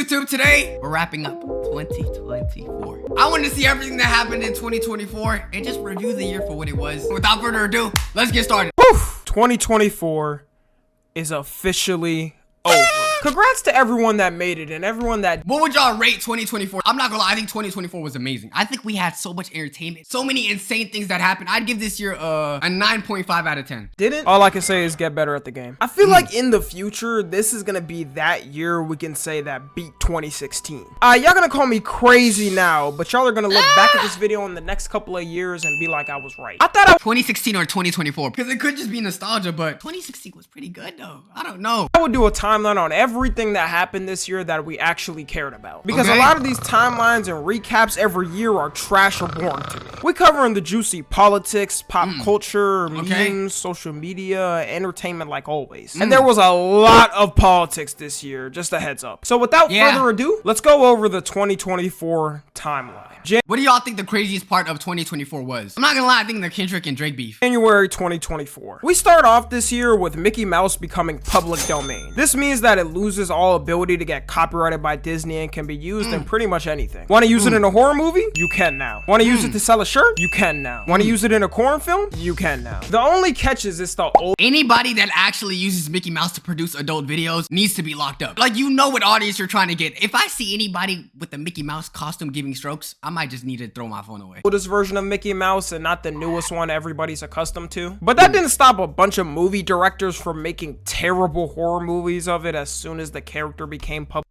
YouTube? Today, we're wrapping up 2024. I want to see everything that happened in 2024 and just review the year for what it was. Without further ado, let's get started. Whew. 2024 is officially over. Congrats to everyone that made it and everyone that... What would y'all rate 2024? I'm not gonna lie, I think 2024 was amazing. I think we had so much entertainment, so many insane things that happened. I'd give this year a 9.5 out of 10. Didn't? All I can say is get better at the game. I feel like in the future, this is gonna be that year we can say that beat 2016. Y'all gonna call me crazy now, but y'all are gonna look back at this video in the next couple of years and be like, I was right. I thought 2016 or 2024, because it could just be nostalgia, but 2016 was pretty good though. I don't know. I would do a timeline on everything that happened this year that we actually cared about. Because a lot of these timelines and recaps every year are trash or boring to me. We covering the juicy politics, pop culture, memes, social media, entertainment like always. And there was a lot of politics this year, just a heads up. So without further ado, let's go over the 2024 timeline. What do y'all think the craziest part of 2024 was? I'm not gonna lie, I think the Kendrick and Drake beef. January 2024. We start off this year with Mickey Mouse becoming public domain. This means that it loses all ability to get copyrighted by Disney and can be used in pretty much anything. Want to use it in a horror movie? You can now. Want to use it to sell a shirt? You can now. Want to use it in a corn film? You can now. The only catch is it's the old... Anybody that actually uses Mickey Mouse to produce adult videos needs to be locked up. Like, you know what audience you're trying to get. If I see anybody with the Mickey Mouse costume giving strokes, I might just need to throw my phone away. Oldest version of Mickey Mouse and not the newest one everybody's accustomed to. But that didn't stop a bunch of movie directors from making terrible horror movies of it as soon as the character became public.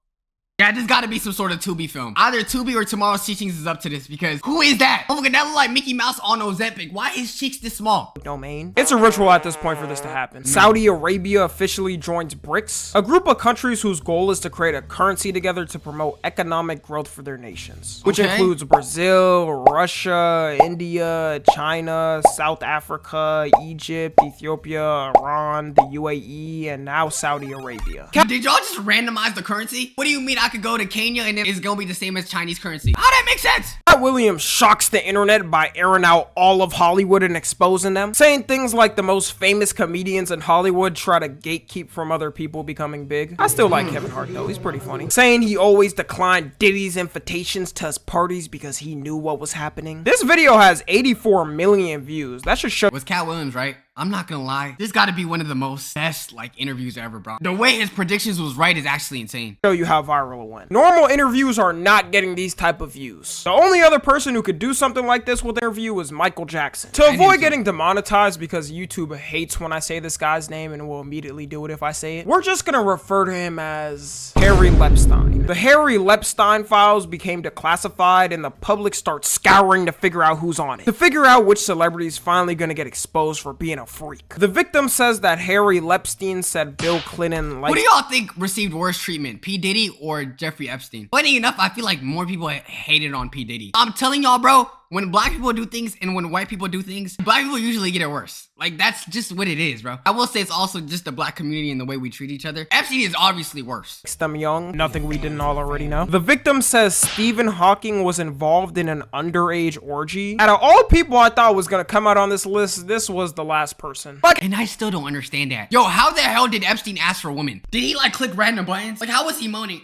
Yeah, there's gotta be some sort of Tubi film. Either Tubi or Tomorrow's Teachings is up to this, because who is that? Oh my god, that look like Mickey Mouse on Ozempic. Why is cheeks this small? Domain. It's a ritual at this point for this to happen. Saudi Arabia officially joins BRICS, a group of countries whose goal is to create a currency together to promote economic growth for their nations, which includes Brazil, Russia, India, China, South Africa, Egypt, Ethiopia, Iran, the UAE, and now Saudi Arabia. Did y'all just randomize the currency? What do you mean I could go to Kenya and it's gonna be the same as Chinese currency? How that make sense? Katt Williams shocks the internet by airing out all of Hollywood and exposing them, saying things like the most famous comedians in Hollywood try to gatekeep from other people becoming big. I still like Kevin Hart though, he's pretty funny. Saying he always declined Diddy's invitations to his parties because he knew what was happening. This video has 84 million views. That should show. Was Katt Williams right? I'm not gonna lie, this gotta be one of the most best interviews ever, bro. The way his predictions was right is actually insane. Show you how viral it went. Normal interviews are not getting these type of views. The only other person who could do something like this with an interview was Michael Jackson. To avoid getting demonetized, because YouTube hates when I say this guy's name and will immediately do it if I say it, we're just gonna refer to him as Harry Lepstein. The Harry Lepstein files became declassified and the public starts scouring to figure out who's on it. To figure out which celebrity is finally gonna get exposed for being a freak. The victim says that Harry Lepstein said Bill Clinton Who do y'all think received worse treatment, P. Diddy or Jeffrey Epstein? Funny enough, I feel like more people hated on P. Diddy. I'm telling y'all, bro, when black people do things and when white people do things, black people usually get it worse. Like, that's just what it is, bro. I will say it's also just the black community and the way we treat each other. Epstein is obviously worse. Them young, nothing we didn't all already know. The victim says Stephen Hawking was involved in an underage orgy. Out of all people I thought was gonna come out on this list, this was the last person. And I still don't understand that. Yo, how the hell did Epstein ask for women? Did he click random buttons? Like, how was he moaning?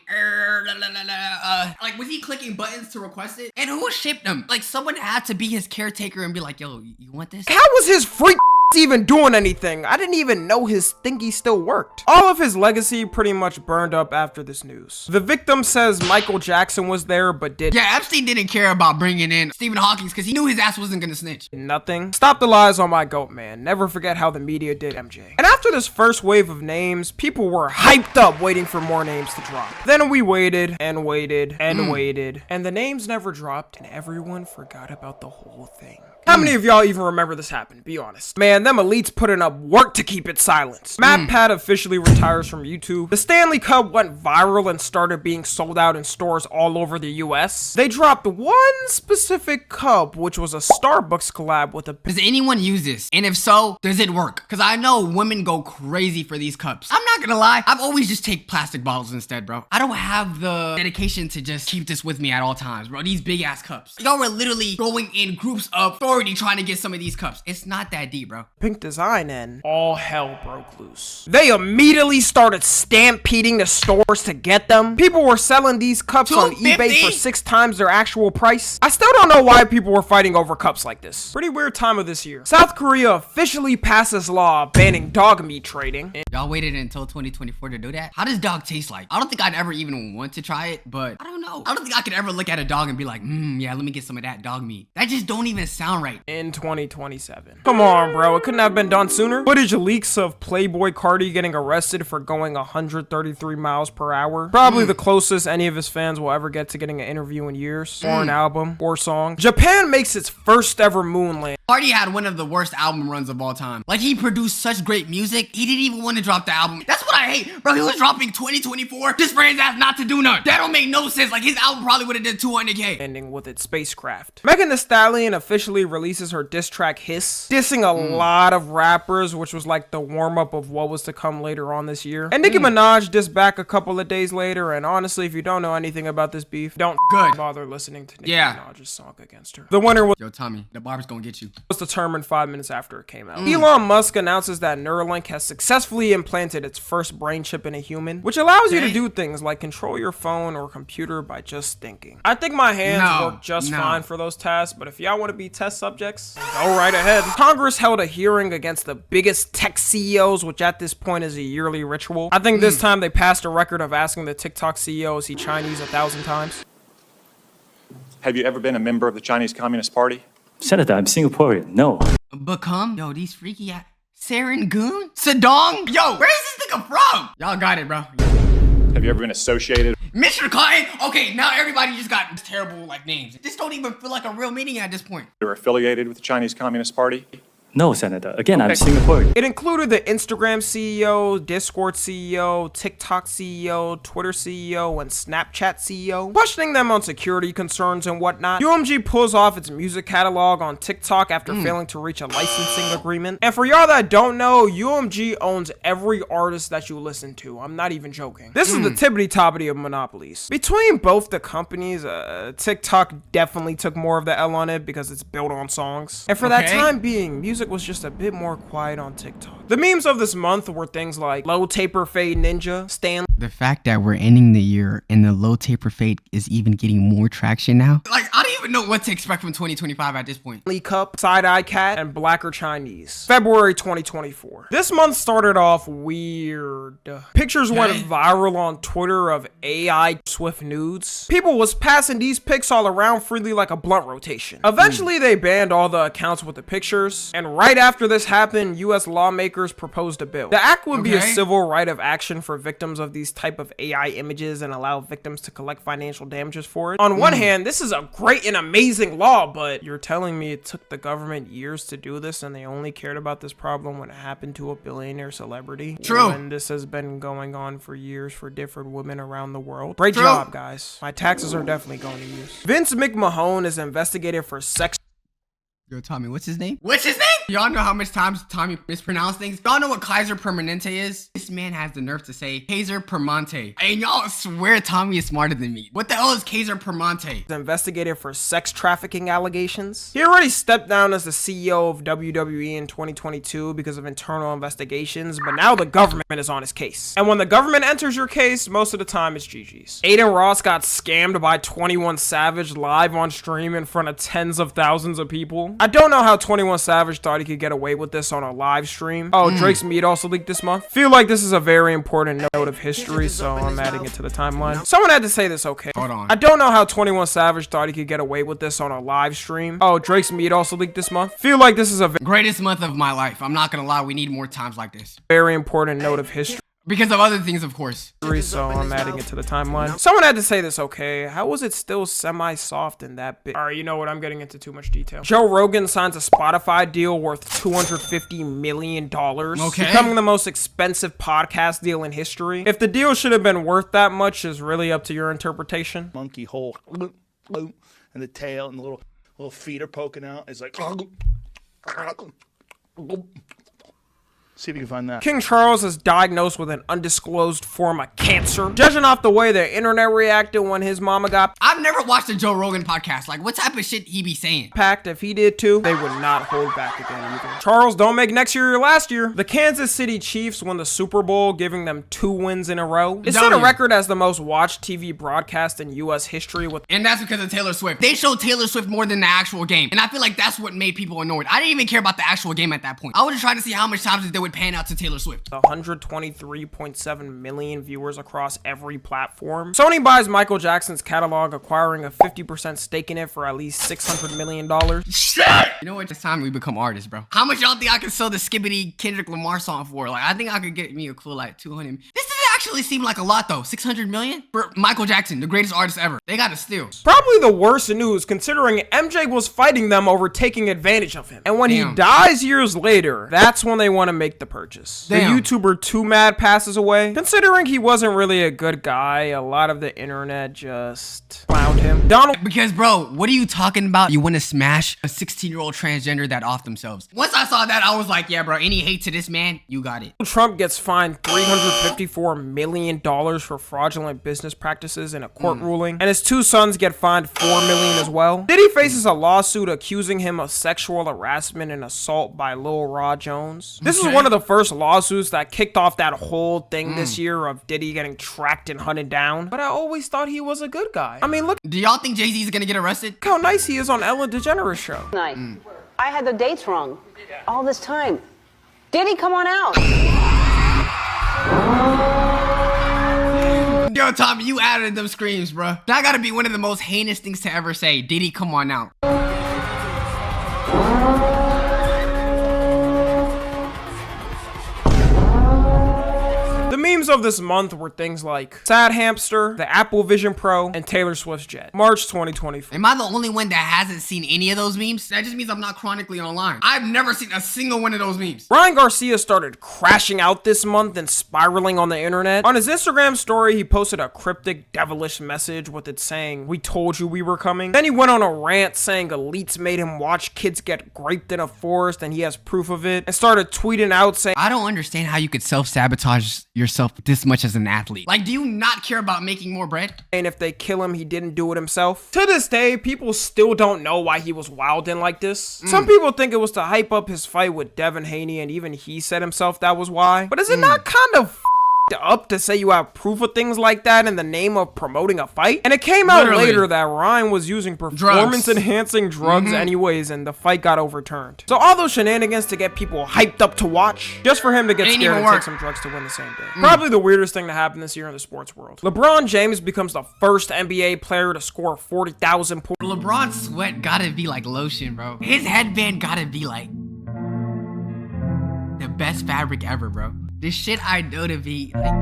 Like, was he clicking buttons to request it? And who shipped him? Like, someone had to be his caretaker and be like, yo, you want this? How was his freak even doing anything? I didn't even know his thingy still worked. All of his legacy pretty much burned up after this news. The victim says Michael Jackson was there but did Epstein didn't care about bringing in Stephen Hawking because he knew his ass wasn't gonna snitch. Nothing. Stop the lies on my goat, man. Never forget how the media did MJ. And after this first wave of names, people were hyped up waiting for more names to drop. Then we waited and waited and waited, and the names never dropped and everyone forgot about the whole thing. How many of y'all even remember this happened? Be honest. Man, them elites putting up work to keep it silenced. MatPat officially retires from YouTube. The Stanley Cup went viral and started being sold out in stores all over the US. They dropped one specific cup, which was a Starbucks collab with a... Does anyone use this? And if so, does it work? Because I know women go crazy for these cups. I'm not gonna lie, I've always just take plastic bottles instead, bro. I don't have the dedication to just keep this with me at all times, bro. These big ass cups. Y'all were literally going in groups of 4 already trying to get some of these cups. It's not that deep, bro. Pink design, and all hell broke loose. They immediately started stampeding the stores to get them. People were selling these cups on eBay for 6 times their actual price. I still don't know why people were fighting over cups like this. Pretty weird time of this year. South Korea officially passed this law banning dog meat trading. Y'all waited until 2024 to do that? How does dog taste like? I don't think I'd ever even want to try it, but I don't know. I don't think I could ever look at a dog and be like, yeah, let me get some of that dog meat. That just don't even sound right. In 2027. Come on, bro. It couldn't have been done sooner. Footage leaks of Playboy Carti getting arrested for going 133 miles per hour. Probably the closest any of his fans will ever get to getting an interview in years, or an album, or song. Japan makes its first ever moon landing. Carti had one of the worst album runs of all time. Like, he produced such great music, he didn't even want to drop the album. That's what I hate, bro. He was dropping 2024 just for his ass not to do none. That don't make no sense. Like, his album probably would have did 200K. Ending with its spacecraft. Megan Thee Stallion officially releases her diss track Hiss, dissing a lot of rappers, which was like the warm-up of what was to come later on this year. And Nicki Minaj dissed back a couple of days later, and honestly, if you don't know anything about this beef, don't bother listening to Nicki Minaj's song against her. The winner was Yo, Tommy, the barber's gonna get you. Was determined 5 minutes after it came out. Elon Musk announces that Neuralink has successfully implanted its first brain chip in a human, which allows you to do things like control your phone or computer by just thinking. I think my hands work just fine for those tasks, but if y'all want to be test subjects, go right ahead. Congress held a hearing against the biggest tech CEOs, which at this point is a yearly ritual. I think this time they passed a record of asking the TikTok CEO, is he Chinese, 1,000 times. Have you ever been a member of the Chinese Communist Party? Senator, I'm Singaporean. No. Become? Yo, these freaky ass. Serangoon? Sadong? Yo, where is this nigga from? Y'all got it, bro. Have you ever been associated? Mr. Cotton? Okay, now everybody just got terrible, like, names. This don't even feel like a real meeting at this point. Or affiliated with the Chinese Communist Party? No, Senator. Again, I'm Singaporean. It included the Instagram CEO, Discord CEO, TikTok CEO, Twitter CEO, and Snapchat CEO, questioning them on security concerns and whatnot. UMG pulls off its music catalog on TikTok after failing to reach a licensing agreement. And for y'all that don't know, UMG owns every artist that you listen to. I'm not even joking. This is the tippity-toppity of monopolies. Between both the companies, TikTok definitely took more of the L on it because it's built on songs. And for that time being, music was just a bit more quiet on TikTok. The memes of this month were things like Low Taper Fade Ninja, Stan. The fact that we're ending the year and the Low Taper Fade is even getting more traction now. Like, I don't even know what to expect from 2025 at this point. Lee Cup, Side Eye Cat, and Blacker Chinese. February 2024. This month started off weird. Pictures went viral on Twitter of AI Swift nudes. People was passing these pics all around freely like a blunt rotation. Eventually, they banned all the accounts with the pictures, and right after this happened, US lawmakers proposed a bill. The act would be a civil right of action for victims of these type of AI images and allow victims to collect financial damages for it. On one hand, this is a great and amazing law, but you're telling me it took the government years to do this and they only cared about this problem when it happened to a billionaire celebrity? True. And this has been going on for years for different women around the world. Great job, guys. My taxes are definitely going to use. Vince McMahon is investigated for sex. Yo, Tommy, what's his name? What's his name? Y'all know how much times Tommy mispronounced things? Y'all know what Kaiser Permanente is? This man has the nerve to say Kaiser Permanente. And y'all swear Tommy is smarter than me. What the hell is Kaiser Permanente? Investigated for sex trafficking allegations. He already stepped down as the CEO of WWE in 2022 because of internal investigations, but now the government is on his case. And when the government enters your case, most of the time it's GG's. Aiden Ross got scammed by 21 Savage live on stream in front of tens of thousands of people. I don't know how 21 Savage thought he could get away with this on a live stream. Oh, Drake's meat also leaked this month. Feel like this is a very important note of history, so I'm adding it to the timeline. Someone had to say this, okay? Hold on. I don't know how 21 Savage thought he could get away with this on a live stream. Oh, Drake's meat also leaked this month. Feel like this is a greatest month of my life. I'm not gonna lie, we need more times like this. very important note of history. Because of other things, of course. So I'm adding it to the timeline. Someone had to say this, okay? How was it still semi-soft in that bit? Alright, you know what? I'm getting into too much detail. Joe Rogan signs a Spotify deal worth $250 million. Becoming the most expensive podcast deal in history. If the deal should have been worth that much is really up to your interpretation. Monkey hole. And the tail and the little feet are poking out. It's like... See if you can find that. King Charles is diagnosed with an undisclosed form of cancer. Judging off the way the internet reacted when his mama got I've never watched a Joe Rogan podcast. Like, what type of shit he be saying? packed, if he did too, they would not hold back again either. Charles, don't make next year your last year. The Kansas City Chiefs won the Super Bowl, giving them 2 wins in a row. It set a record as the most watched TV broadcast in U.S. history with. And that's because of Taylor Swift. They showed Taylor Swift more than the actual game. And I feel like that's what made people annoyed. I didn't even care about the actual game at that point. I was just trying to see how much times they would pan out to Taylor Swift. 123.7 million viewers across every platform. Sony buys Michael Jackson's catalog, acquiring a 50% stake in it for at least $600 million. Shit! You know what? It's time we become artists, bro. How much y'all think I could sell the Skibbity Kendrick Lamar song for? Like, I think I could get me a cool, like, 200. This doesn't actually seem like a lot, though. 600 million? For Michael Jackson, the greatest artist ever. They gotta steal. Probably the worst news, considering MJ was fighting them over taking advantage of him. And when he dies years later, that's when they want to make the purchase. The YouTuber Too Mad passes away. Considering he wasn't really a good guy, a lot of the internet just clowned him. Donald Because, bro, what are you talking about? You want to smash a 16-year-old transgender that off themselves. Once I saw that, I was like, yeah, bro, any hate to this man, you got it. Trump gets fined $354 million for fraudulent business practices in a court ruling, and his 2 sons get fined $4 million as well. Diddy faces a lawsuit accusing him of sexual harassment and assault by Lil Rod Jones. This is one of the first lawsuits that kicked off that whole thing this year of Diddy getting tracked and hunted down. But I always thought he was a good guy. I mean, look Do y'all think Jay-Z is gonna get arrested? how nice he is on Ellen DeGeneres show. Night. I had the dates wrong all this time. Diddy, come on out. Yo, Tommy, you added them screams, bro. That gotta be one of the most heinous things to ever say. Diddy, come on out. The memes of this month were things like Sad Hamster, the Apple Vision Pro, and Taylor Swift's jet. March 2024. Am I the only one that hasn't seen any of those memes? That just means I'm not chronically online. I've never seen a single one of those memes. Ryan Garcia started crashing out this month and spiraling on the internet. On his Instagram story, he posted a cryptic, devilish message with it saying, "We told you we were coming." Then he went on a rant saying elites made him watch kids get raped in a forest and he has proof of it, and started tweeting out saying, I don't understand how you could self-sabotage yourself this much as an athlete. Like, do you not care about making more bread? and if they kill him, he didn't do it himself. To this day, people still don't know why he was wilding like this. Some people think it was to hype up his fight with Devin Haney, and even he said himself that was why. But is it not kind of up to say you have proof of things like that in the name of promoting a fight? And it came out later that Ryan was using performance enhancing drugs anyways, and the fight got overturned. So all those shenanigans to get people hyped up to watch, just for him to get scared and take some drugs to win the same day. Probably the weirdest thing to happen this year in the sports world. LeBron James becomes the first NBA player to score 40,000 points. LeBron's sweat gotta be like lotion, bro. His headband gotta be like the best fabric ever, bro. The shit I know to be like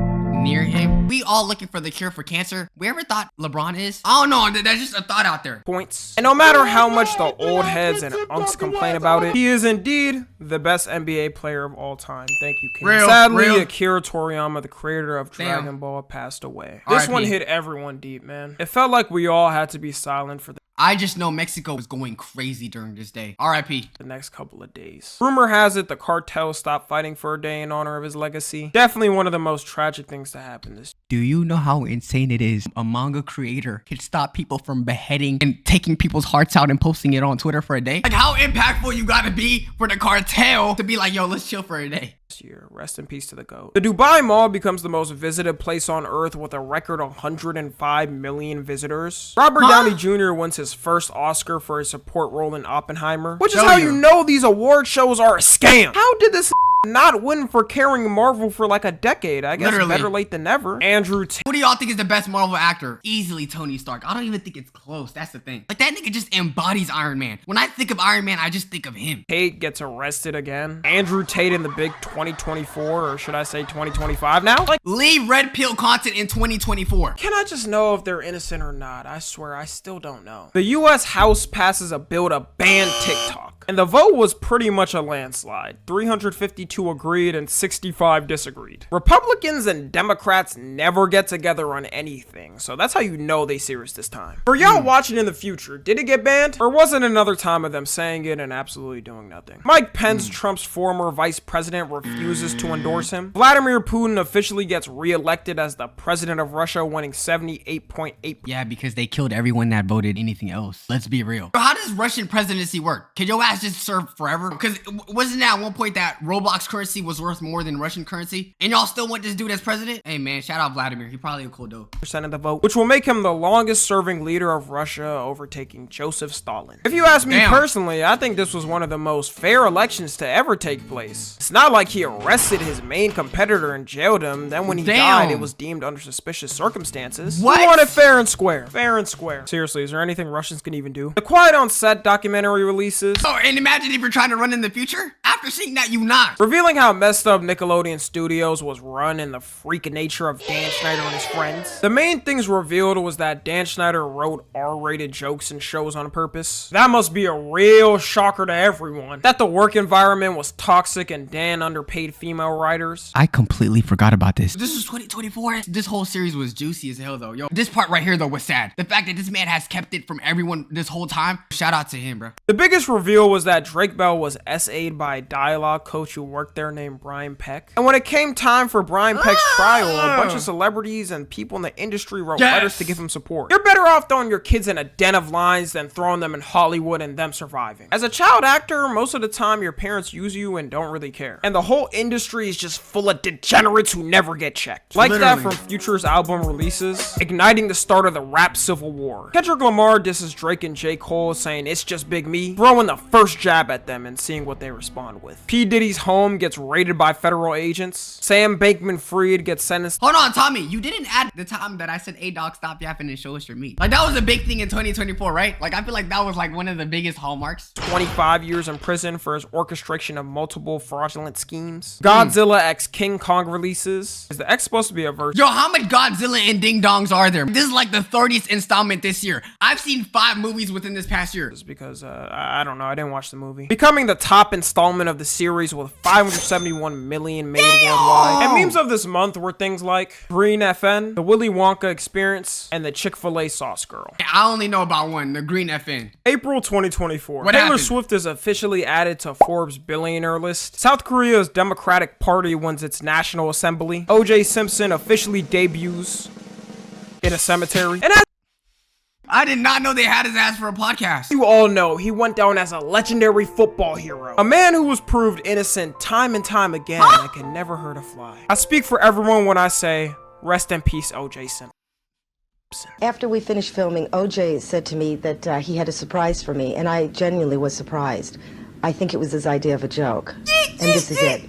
near him. We all looking for the cure for cancer. We ever thought LeBron is? I don't know. That's just a thought out there. Points. And no matter how much the old heads and unks complain about it, he is indeed the best NBA player of all time. Thank you, King. Sadly, Akira Toriyama, the creator of Dragon Ball, passed away. This one hit everyone deep, man. It felt like we all had to be silent for I just know Mexico was going crazy during this day. R.I.P. the next couple of days. Rumor has it the cartel stopped fighting for a day in honor of his legacy. Definitely one of the most tragic things to happen this year. Do you know how insane it is? A manga creator can stop people from beheading and taking people's hearts out and posting it on Twitter for a day? Like, how impactful you gotta be for the cartel to be like, yo, let's chill for a day. Year. Rest in peace to the GOAT. The Dubai Mall becomes the most visited place on earth with a record 105 million visitors. Robert Downey Jr. wins his first Oscar for his support role in Oppenheimer, which is how you know these award shows are a scam. How did this not win for carrying Marvel for like a decade? I guess better late than never. Andrew Tate. Who do y'all think is the best Marvel actor? Easily Tony Stark. I don't even think it's close. That's the thing. Like, that nigga just embodies Iron Man. When I think of Iron Man, I just think of him. Tate gets arrested again. Andrew Tate in the big 2024, or should I say 2025 now? Like, leave red pill content in 2024. Can I just know if they're innocent or not? I swear, I still don't know. The U.S. House passes a bill to ban TikTok, and the vote was pretty much a landslide. 352 42 agreed and 65 disagreed. Republicans and Democrats never get together on anything, so that's how you know they serious this time. For y'all watching in the future, did it get banned? Or was it another time of them saying it and absolutely doing nothing? Mike Pence, Trump's former vice president, refuses to endorse him. Vladimir Putin officially gets re-elected as the president of Russia, winning 78.8%. Yeah, because they killed everyone that voted anything else. Let's be real. Bro, how does Russian presidency work? Can your ass just serve forever? Because wasn't that at one point that Roblox currency was worth more than Russian currency? And y'all still want this dude as president? Hey man, shout out Vladimir. He probably a cool dude. Of the vote, which will make him the longest serving leader of Russia, overtaking Joseph Stalin. If you ask me personally, I think this was one of the most fair elections to ever take place. It's not like he arrested his main competitor and jailed him, then when he died, it was deemed under suspicious circumstances. What? We want it fair and square. Fair and square. Seriously, is there anything Russians can even do? The Quiet on Set documentary releases. Oh, and imagine if you're trying to run in the future? After seeing that, you not. Revealing how messed up Nickelodeon Studios was run and the freak nature of Dan Schneider and his friends. The main things revealed was that Dan Schneider wrote R-rated jokes and shows on purpose. That must be a real shocker to everyone. That the work environment was toxic and Dan underpaid female writers. I completely forgot about this. This was 2024. This whole series was juicy as hell though. Yo, this part right here though was sad. The fact that this man has kept it from everyone this whole time. Shout out to him, bro. The biggest reveal was that Drake Bell was SA'd by a dialogue coach who worked there named Brian Peck. And when it came time for Brian Peck's trial, a bunch of celebrities and people in the industry wrote letters to give him support. You're better off throwing your kids in a den of lions than throwing them in Hollywood and them surviving. As a child actor, most of the time your parents use you and don't really care. And the whole industry is just full of degenerates who never get checked. Like that from Future's album releases, igniting the start of the rap civil war. Kendrick Lamar disses Drake and J. Cole, saying it's just Big Me, throwing the first jab at them and seeing what they respond with. P. Diddy's home gets raided by federal agents. Sam Bankman-Fried gets sentenced. Hold on, Tommy, you didn't add the time that I said, hey dog, stop yapping and show us your meat. Like that was a big thing in 2024, right? Like I feel like that was like one of the biggest hallmarks. 25 years in prison for his orchestration of multiple fraudulent schemes. Godzilla x King Kong releases. Is the X supposed to be a verse? Yo, how much Godzilla and Ding Dongs are there? This is like the 30th installment this year. I've seen 5 movies within this past year. Because I don't know, I didn't watch the movie. Becoming the top installment of the series with 571 million made worldwide. And memes of this month were things like Green FN, the Willy Wonka Experience, and the Chick-fil-A Sauce Girl. I only know about one, the Green FN. April 2024. What Taylor happened? Swift is officially added to Forbes billionaire list. South Korea's Democratic Party wins its National Assembly. O.J. Simpson officially debuts in a cemetery. And as I did not know they had his ass for a podcast. you all know, he went down as a legendary football hero. A man who was proved innocent time and time again and can never hurt a fly. I speak for everyone when I say, rest in peace, O.J. Simpson. After we finished filming, OJ said to me that he had a surprise for me, and I genuinely was surprised. I think it was his idea of a joke. And this is it.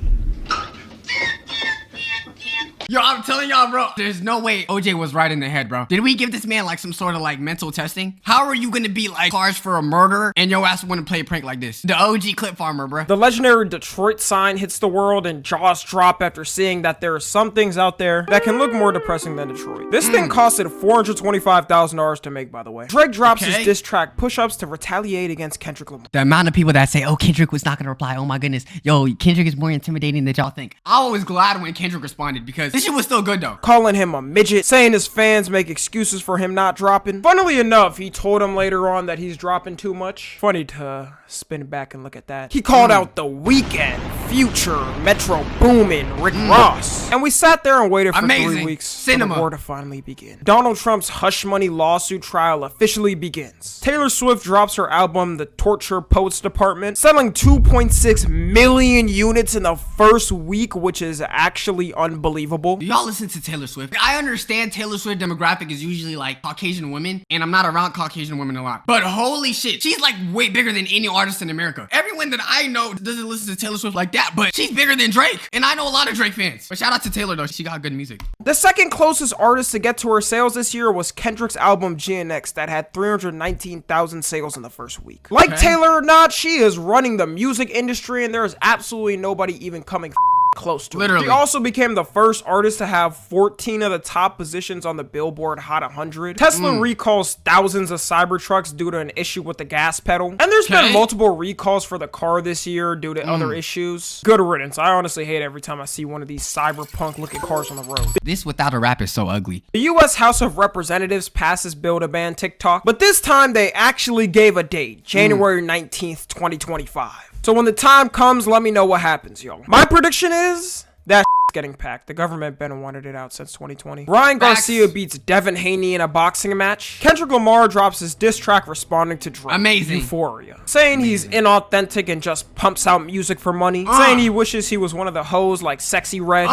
Yo, I'm telling y'all, bro, there's no way OJ was right in the head, bro. Did we give this man like some sort of like mental testing? How are you gonna be like charged for a murder and your ass wanna play a prank like this? The OG clip farmer, bro. The legendary Detroit sign hits the world and jaws drop after seeing that there are some things out there that can look more depressing than Detroit. This thing costed $425,000 to make, by the way. Drake drops his diss track Push-Ups to retaliate against Kendrick Lamar. The amount of people that say, oh, Kendrick was not gonna reply. Oh my goodness. Yo, Kendrick is more intimidating than y'all think. I was glad when Kendrick responded because this shit was still good though. Calling him a midget, saying his fans make excuses for him not dropping. Funnily enough, he told him later on that he's dropping too much. Funny to spin back and look at that. He called out The Weeknd, Future, Metro Boomin, Rick Ross. And we sat there and waited for 3 weeks for the war to finally begin. Donald Trump's hush money lawsuit trial officially begins. Taylor Swift drops her album, The Torture Poets Department, selling 2.6 million units in the first week, which is actually unbelievable. Do y'all listen to Taylor Swift? I understand Taylor Swift demographic is usually like Caucasian women, and I'm not around Caucasian women a lot. But holy shit, she's like way bigger than any artist in America. Everyone that I know doesn't listen to Taylor Swift like that, but she's bigger than Drake. And I know a lot of Drake fans. But shout out to Taylor though, she got good music. The second closest artist to get to her sales this year was Kendrick's album GNX that had 319,000 sales in the first week. Like Taylor or not, she is running the music industry and there is absolutely nobody even coming close to it. Literally. He also became the first artist to have 14 of the top positions on the Billboard Hot 100. Tesla recalls thousands of Cybertrucks due to an issue with the gas pedal. And there's been multiple recalls for the car this year due to other issues. Good riddance. I honestly hate every time I see one of these cyberpunk looking cars on the road. This without a rap is so ugly. The US House of Representatives passed this bill to ban TikTok, but this time they actually gave a date, January 19th, 2025. So when the time comes, let me know what happens, y'all. My prediction is that getting packed. The government been wanted it out since 2020. Ryan Garcia beats Devin Haney in a boxing match. Kendrick Lamar drops his diss track responding to Drake. Amazing. Euphoria. Saying he's inauthentic and just pumps out music for money. Saying he wishes he was one of the hoes like Sexy Red.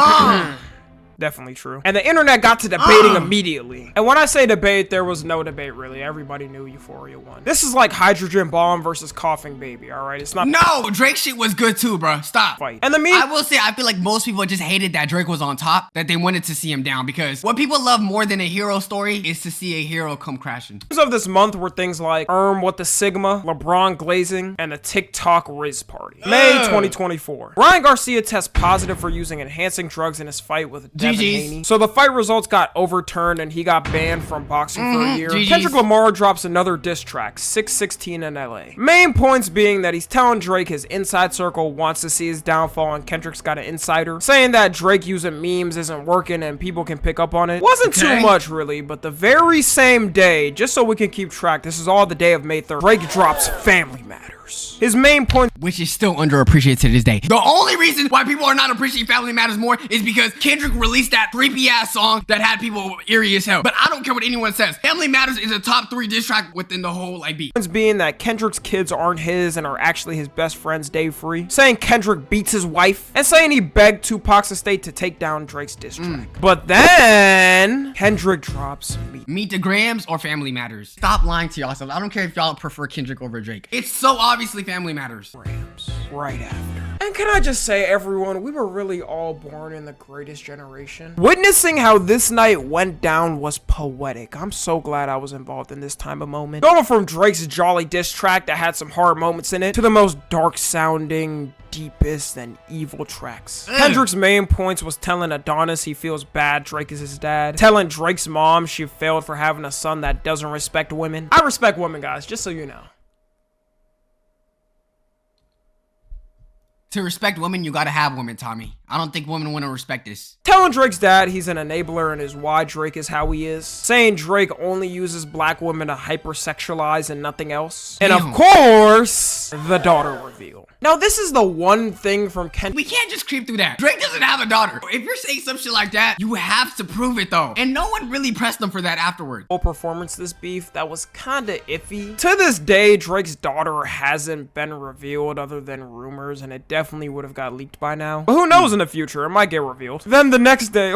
Definitely true. And the internet got to debating immediately. And when I say debate, there was no debate really. Everybody knew Euphoria won. This is like Hydrogen Bomb versus Coughing Baby, all right? It's not— No, Drake shit was good too, bro. Stop. fight. And the meme— I will say, I feel like most people just hated that Drake was on top, that they wanted to see him down, because what people love more than a hero story is to see a hero come crashing. of this month were things like What the Sigma, LeBron Glazing, and the TikTok Riz Party. May 2024. Ryan Garcia tests positive for using enhancing drugs in his fight with Devin Haney. So the fight results got overturned and he got banned from boxing for a year. GGs. Kendrick Lamar drops another diss track, 616 in LA. Main points being that he's telling Drake his inside circle wants to see his downfall and Kendrick's got an insider. Saying that Drake using memes isn't working and people can pick up on it. Wasn't too much really, but the very same day, just so we can keep track, this is all the day of May 3rd, Drake drops Family Matters. His main point— which is still underappreciated to this day. The only reason why people are not appreciating Family Matters more is because Kendrick released that creepy ass song that had people eerie as hell. But I don't care what anyone says. Family Matters is a top 3 diss track within the whole like beat. being that Kendrick's kids aren't his and are actually his best friend's Dave Free, saying Kendrick beats his wife, and saying he begged Tupac's estate to take down Drake's diss track. But then Kendrick drops Meet the Grams or Family Matters. Stop lying to yourself. I don't care if y'all prefer Kendrick over Drake. It's so obviously Family Matters. Grams right after. And can I just say, everyone, we were really all born in the greatest generation. Witnessing how this night went down was poetic. I'm so glad I was involved in this time of moment. Going from Drake's jolly diss track that had some hard moments in it to the most dark sounding, deepest and evil tracks. Kendrick's main points was telling Adonis he feels bad Drake is his dad, telling Drake's mom she failed for having a son that doesn't respect women. I respect women, guys, just so you know. To respect women, you gotta have women, Tommy. I don't think women want to respect this. Telling Drake's dad he's an enabler and is why Drake is how he is. Saying Drake only uses black women to hypersexualize and nothing else. And of course, the daughter reveal. Now this is the one thing from Kendrick. We can't just creep through that. Drake doesn't have a daughter. If you're saying some shit like that, you have to prove it though. And no one really pressed him for that afterward. Whole performance this beef that was kinda iffy. To this day, Drake's daughter hasn't been revealed other than rumors, and it definitely would have got leaked by now. But who knows in the future, it might get revealed. Then the next day,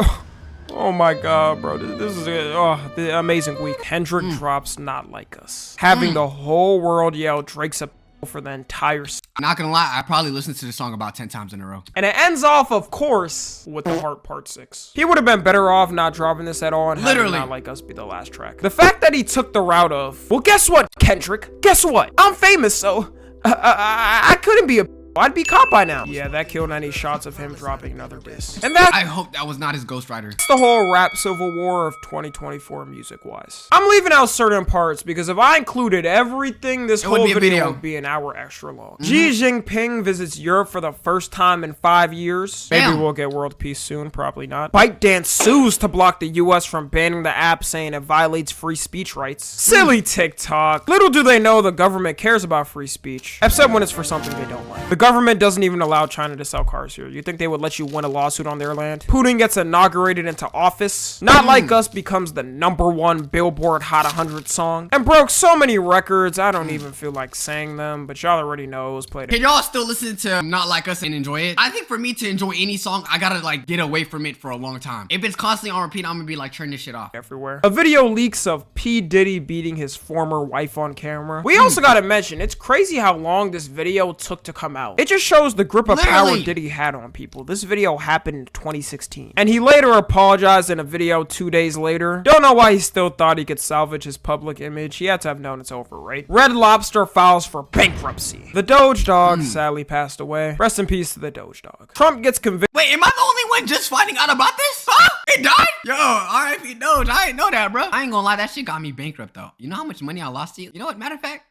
oh my god, bro, this is the amazing week. Kendrick drops Not Like Us, having the whole world yell Drake's a for the entire Not gonna lie, I probably listened to the song about 10 times in a row. and it ends off, of course, with The Heart Part 6. He would have been better off not dropping this at all and having Not Like Us be the last track. The fact that he took the route of, well, guess what, Kendrick? Guess what? I'm famous, so I couldn't be a I'd be caught by now. Yeah, that killed any shots of him dropping another diss. And that's I hope that was not his ghostwriter. the whole rap civil war of 2024 music-wise. I'm leaving out certain parts because if I included everything, this whole video would be an hour extra long. Xi Jinping visits Europe for the first time in 5 years. Maybe we'll get world peace soon, probably not. ByteDance sues to block the US from banning the app, saying it violates free speech rights. Silly TikTok. Little do they know the government cares about free speech, except when it's for something they don't like. The government doesn't even allow China to sell cars here. You think they would let you win a lawsuit on their land? Putin gets inaugurated into office. Not Like Us becomes the #1 Billboard Hot 100 song and broke so many records, I don't even feel like saying them, but y'all already know it was played. Can y'all still listen to Not Like Us and enjoy it? I think for me to enjoy any song, I gotta like get away from it for a long time. If it's constantly on repeat, I'm gonna be like, turn this shit off. Everywhere. A video leaks of P. Diddy beating his former wife on camera. We also gotta mention, it's crazy how long this video took to come out. out. It just shows the grip of power Literally. Diddy had on people. This video happened in 2016. And he later apologized in a video 2 days later. Don't know why he still thought he could salvage his public image. He had to have known it's over, right? Red Lobster files for bankruptcy. The Doge Dog sadly passed away. Rest in peace to the Doge Dog. Trump gets convicted. Wait, am I the only one just finding out about this? Huh? It died? Yo, R.I.P. Doge. I didn't know that, bro. I ain't gonna lie, that shit got me bankrupt, though. You know how much money I lost to you? You know what, matter of fact?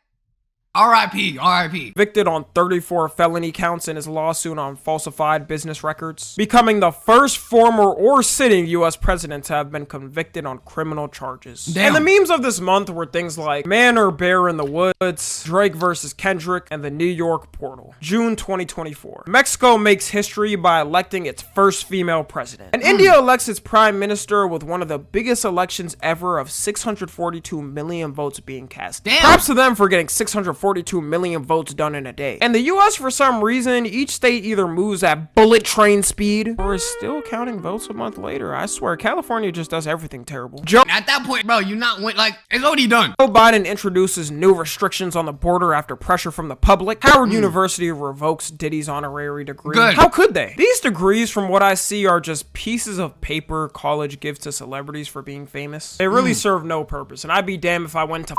R.I.P. R.I.P. Convicted on 34 felony counts in his lawsuit on falsified business records, becoming the first former or sitting U.S. president to have been convicted on criminal charges. Damn. And the memes of this month were things like Man or Bear in the Woods, Drake versus Kendrick, and the New York Portal. June 2024. Mexico makes history by electing its first female president. And India elects its prime minister with one of the biggest elections ever of 642 million votes being cast. Damn. Props to them for getting 642 million votes done in a day. And the US, for some reason, each state either moves at bullet train speed or is still counting votes a month later. I swear, California just does everything terrible. Joe At that point, bro, you not went, like, it's already done. Biden introduces new restrictions on the border after pressure from the public. Howard University revokes Diddy's honorary degree. Good. How could they? These degrees, from what I see, are just pieces of paper college gives to celebrities for being famous. They really serve no purpose, and I'd be damned if I went to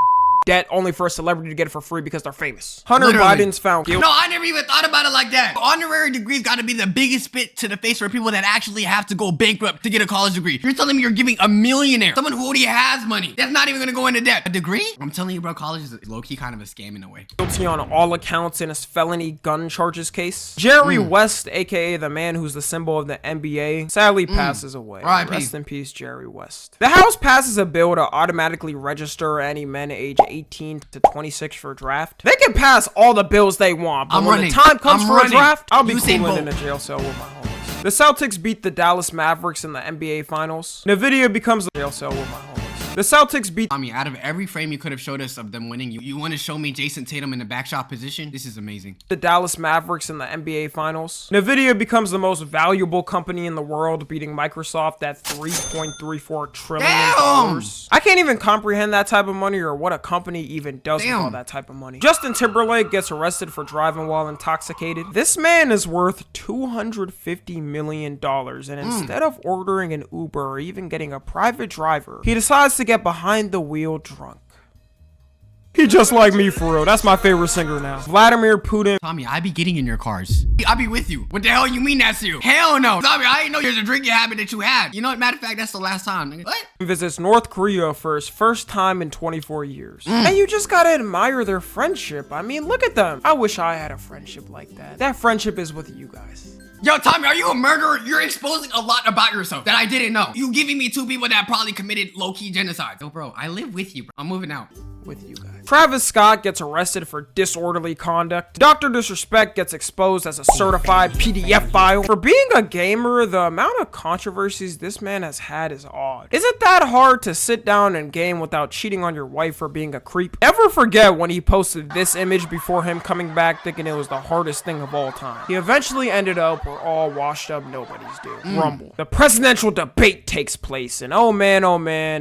debt only for a celebrity to get it for free because they're famous. Hunter Literally. Biden's found guilty. No, I never even thought about it like that. Honorary degrees gotta be the biggest spit to the face for people that actually have to go bankrupt to get a college degree. You're telling me you're giving a millionaire, someone who already has money, that's not even gonna go into debt, a degree? I'm telling you, bro, college is low-key kind of a scam in a way. Guilty on all accounts in his felony gun charges case. Jerry West, aka the man who's the symbol of the NBA, sadly passes away. R.I.P. Rest in peace, Jerry West. The House passes a bill to automatically register any men aged 18 to 26 for a draft. They can pass all the bills they want, but I'm when running. the time comes I'm for running. a draft, I'll be Usain cooling in Bolt. a jail cell with my homies. The Celtics beat the Dallas Mavericks in the NBA Finals. NVIDIA becomes a jail cell with my homies. The Celtics beat I mean, out of every frame you could have showed us of them winning, you want to show me Jason Tatum in the backshot position? This is amazing. the Dallas Mavericks in the NBA Finals. NVIDIA becomes the most valuable company in the world, beating Microsoft at $3.34 trillion. Damn! I can't even comprehend that type of money or what a company even does with all Damn. that type of money. Justin Timberlake gets arrested for driving while intoxicated. This man is worth $250 million, and instead of ordering an Uber or even getting a private driver, he decides to get behind the wheel drunk. He just like me, for real. That's my favorite singer now. Vladimir Putin Tommy, I be getting in your cars. I be with you. What the hell you mean that's you? Hell no. Tommy, I didn't know there's a drinking habit that you had. You know what? Matter of fact, that's the last time. Nigga. What? visits North Korea for his first time in 24 years. And you just gotta admire their friendship. I mean, look at them. I wish I had a friendship like that. That friendship is with you guys. Yo, Tommy, are you a murderer? You're exposing a lot about yourself that I didn't know. You giving me two people that probably committed low-key genocide. Yo, bro, I live with you, bro. I'm moving out. With you guys. Travis Scott gets arrested for disorderly conduct. Dr. Disrespect gets exposed as a certified PDF file. For being a gamer, the amount of controversies this man has had is odd. Is it that hard to sit down and game without cheating on your wife for being a creep? Never forget when he posted this image before him coming back thinking it was the hardest thing of all time. He eventually ended up where all washed up nobodies do. Rumble. The presidential debate takes place, and oh man,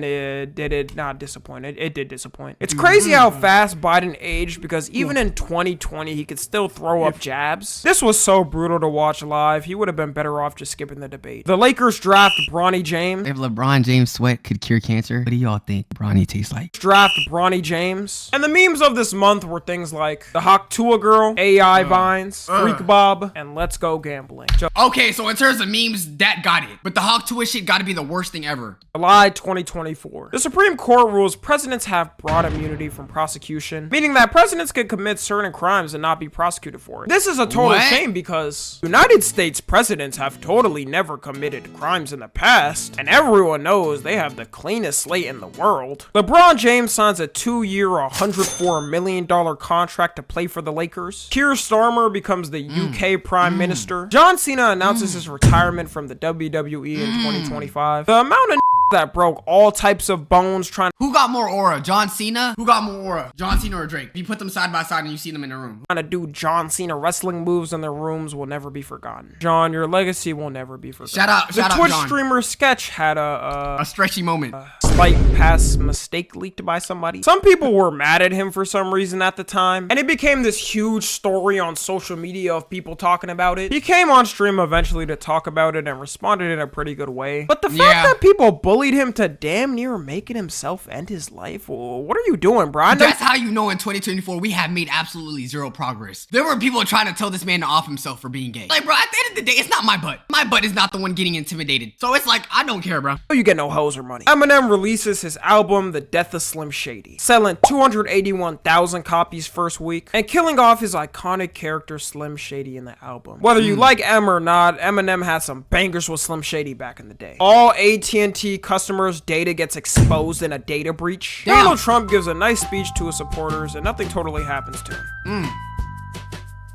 it did not disappoint. It did disappoint. It's crazy how fast Biden aged, because even in 2020 he could still throw up jabs. This was so brutal to watch live. He would have been better off just skipping the debate. The Lakers draft Bronny James. If LeBron James' sweat could cure cancer, what do y'all think Bronny tastes like? Draft Bronny James. And the memes of this month were things like the Hawk Tua girl, AI vines, Freak Bob, and Let's Go Gambling. Okay, so in terms of memes, that got it. But the Hawk Tua shit gotta be the worst thing ever. July 2024. The Supreme Court rules presidents have broad immunity from prosecution, meaning that presidents can commit certain crimes and not be prosecuted for it. This is a total What? shame because United States presidents have totally never committed crimes in the past, and everyone knows they have the cleanest slate in the world. LeBron James signs a 2-year, $104 million contract to play for the Lakers. Keir Starmer becomes the UK Prime Minister. John Cena announces his retirement from the WWE in 2025. The amount of that broke all types of bones trying Who got more aura? John Cena? Who got more aura? John Cena or Drake? You put them side by side and you see them in the room. to do John Cena wrestling moves in their rooms will never be forgotten. John, your legacy will never be forgotten. Shout out The Twitch John. streamer Sketch had a A stretchy moment. Fight Pass mistake leaked by somebody. Some people were mad at him for some reason at the time, and it became this huge story on social media of people talking about it. He came on stream eventually to talk about it and responded in a pretty good way. But the fact that people bullied him to damn near making himself end his life, well, what are you doing, bro? That's how you know in 2024 we have made absolutely zero progress. There were people trying to tell this man to off himself for being gay. Like, bro, at the end of the day, it's not my butt. My butt is not the one getting intimidated. So it's like, I don't care, bro. You get no hoes or money. Eminem releases his album, The Death of Slim Shady, selling 281,000 copies first week and killing off his iconic character Slim Shady in the album. Whether you like M or not, Eminem had some bangers with Slim Shady back in the day. All AT&T customers' data gets exposed in a data breach. Donald Trump gives a nice speech to his supporters and nothing totally happens to him.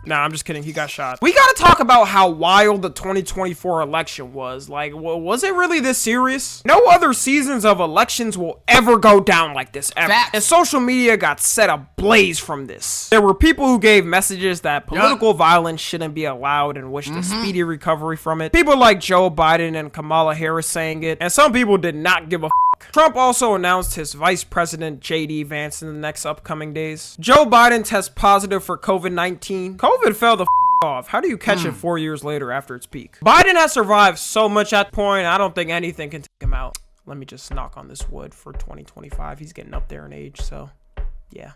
Nah, I'm just kidding. He got shot. We gotta talk about how wild the 2024 election was. Like, was it really this serious? No other seasons of elections will ever go down like this, ever. Facts. And social media got set ablaze from this. There were people who gave messages that political violence shouldn't be allowed and wished a speedy recovery from it. People like Joe Biden and Kamala Harris saying it, and some people did not give a Trump also announced his vice president, J.D. Vance, in the next upcoming days. Joe Biden tests positive for COVID-19. COVID fell the off. How do you catch it 4 years later after its peak? Biden has survived so much at the point, I don't think anything can take him out. Let me just knock on this wood for 2025. He's getting up there in age, so yeah.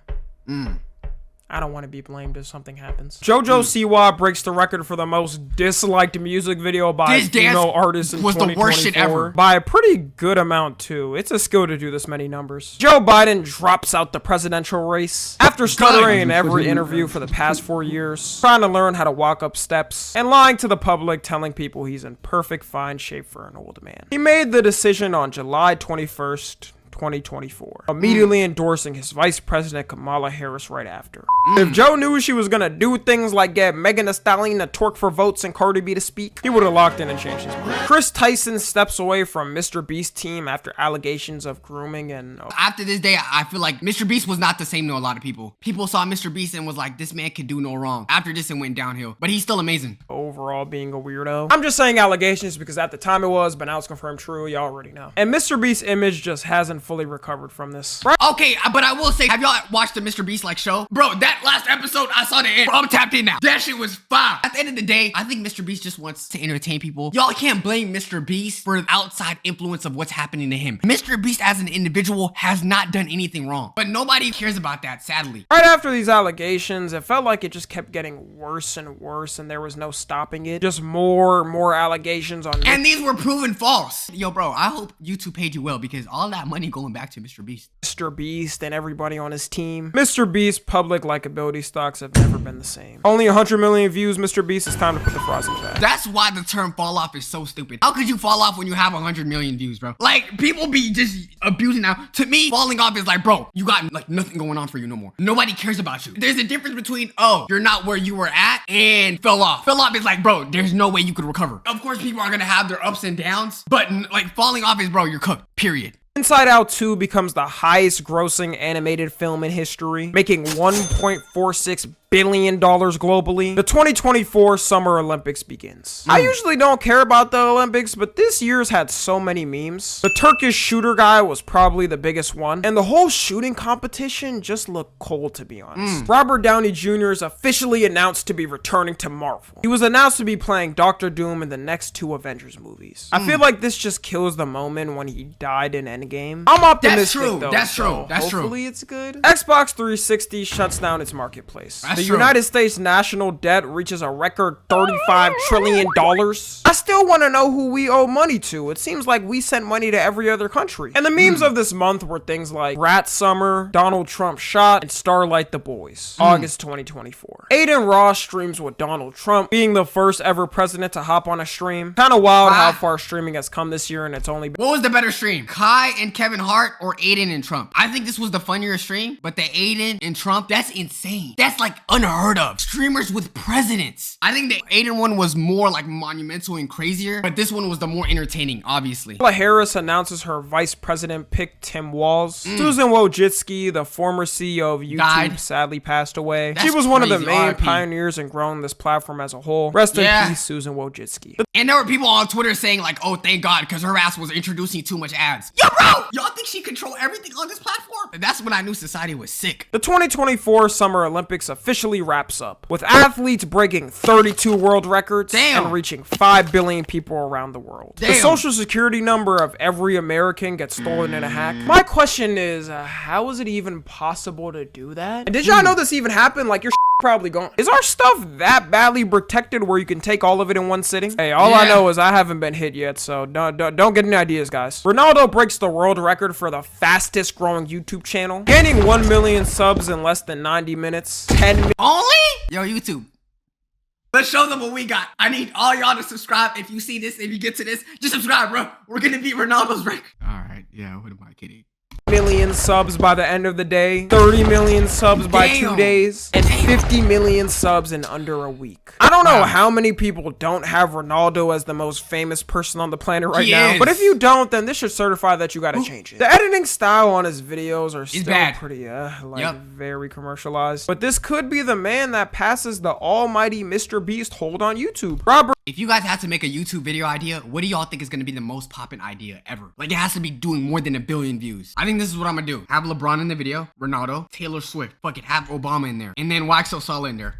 I don't want to be blamed if something happens. JoJo Siwa breaks the record for the most disliked music video by a female artist in 2024. The worst shit ever. By a pretty good amount, too. It's a skill to do this many numbers. Joe Biden drops out the presidential race after stuttering in every interview for the past 4 years, trying to learn how to walk up steps, and lying to the public, telling people he's in perfect fine shape for an old man. He made the decision on July 21st, 2024, immediately endorsing his vice president Kamala Harris right after. If Joe knew she was gonna do things like get Megan Thee Stallion to twerk for votes and Cardi B to speak, he would have locked in and changed his mind. Chris Tyson steps away from Mr. Beast's team after allegations of grooming and after this day, I feel like Mr. Beast was not the same to a lot of people. People saw Mr. Beast and was like, this man could do no wrong. After this, it went downhill, but he's still amazing. Overall being a weirdo. I'm just saying allegations because at the time it was, but now it's confirmed true. Y'all already know. And Mr. Beast's image just hasn't fully recovered from this. Okay, but I will say, have y'all watched the Mr. Beast like show? Bro, that last episode, I saw the end. Bro, I'm tapped in now. That shit was fire. At the end of the day, I think Mr. Beast just wants to entertain people. Y'all can't blame Mr. Beast for the outside influence of what's happening to him. Mr. Beast as an individual has not done anything wrong, but nobody cares about that, sadly. Right after these allegations, it felt like it just kept getting worse and worse and there was no stopping it. Just more allegations on And these were proven false. Yo, bro, I hope YouTube paid you well because all that money going back to Mr. Beast. Mr. Beast and everybody on his team. Mr. Beast's public likability stocks have never been the same. Only 100 million views, Mr. Beast, it's time to put the frost in bag. That's why the term fall off is so stupid. How could you fall off when you have 100 million views, bro? Like, people be just abusing now. To me, falling off is like, bro, you got like nothing going on for you no more. Nobody cares about you. There's a difference between, oh, you're not where you were at and fell off. Fell off is like, bro, there's no way you could recover. Of course, people are gonna have their ups and downs, but like falling off is, bro, you're cooked, period. Inside Out 2 becomes the highest grossing animated film in history, making $1.46 billion globally. The 2024 Summer Olympics begins. I usually don't care about the Olympics, but this year's had so many memes. The Turkish shooter guy was probably the biggest one, and the whole shooting competition just looked cold, to be honest. Robert Downey Jr. is officially announced to be returning to Marvel. He was announced to be playing Doctor Doom in the next 2 Avengers movies. I feel like this just kills the moment when he died in Endgame. I'm optimistic though. That's true. Hopefully it's good. Xbox 360 shuts down its marketplace. The United States national debt reaches a record $35 trillion. I still want to know who we owe money to. It seems like we sent money to every other country. And the memes of this month were things like Rat Summer, Donald Trump shot, and Starlight the Boys. August 2024. Aiden Ross streams with Donald Trump, being the first ever president to hop on a stream. Kind of wild how far streaming has come this year, and it's only been— What was the better stream? Kai and Kevin Hart or Aiden and Trump? I think this was the funnier stream, but the Aiden and Trump, that's insane. That's like unheard of. Streamers with presidents. I think the Aiden one was more like monumental and crazier, but this one was the more entertaining, obviously. Kamala Harris announces her vice president pick Tim Walz. Susan Wojcicki, the former CEO of YouTube, Died. sadly passed away. That's She was one of the crazy. main RIP. pioneers in growing this platform as a whole. Rest in Yeah. peace, Susan Wojcicki. And there were people on Twitter saying like, oh, thank God, because her ass was introducing too much ads. Yo, bro, y'all think she control everything on this platform? And that's when I knew society was sick. The 2024 Summer Olympics officially wraps up, with athletes breaking 32 world records Damn. and reaching 5 billion people around the world. The Damn. social security number of every American gets stolen in a hack. My question is, how is it even possible to do that? And did y'all know this even happened? Like, your probably gone. Is our stuff that badly protected where you can take all of it in one sitting? Hey, all I Yeah. know is I haven't been hit yet, so don't get any ideas, guys. Ronaldo breaks the world record for the fastest growing YouTube channel, gaining 1 million subs in less than 90 minutes. 10 million. Only? Yo, YouTube. Let's show them what we got. I need all y'all to subscribe. If you see this, if you get to this, just subscribe, bro. We're gonna beat Ronaldo's record. All right, yeah, what am I kidding? Million subs by the end of the day, 30 million subs by 2 Damn. days, and 50 million subs in under a week. I don't know how many people don't have Ronaldo as the most famous person on the planet right He now, is. but if you don't, then this should certify that you gotta change it. The editing style on his videos are still bad. pretty, Yep. very commercialized. But this could be the man that passes the almighty Mr. Beast hold on YouTube. Robert If you guys had to make a YouTube video idea, what do y'all think is gonna be the most poppin' idea ever? Like, it has to be doing more than 1 billion views. I think this is what I'm gonna do. Have LeBron in the video, Ronaldo, Taylor Swift. Fuck it, have Obama in there. And then Wax Osala in there.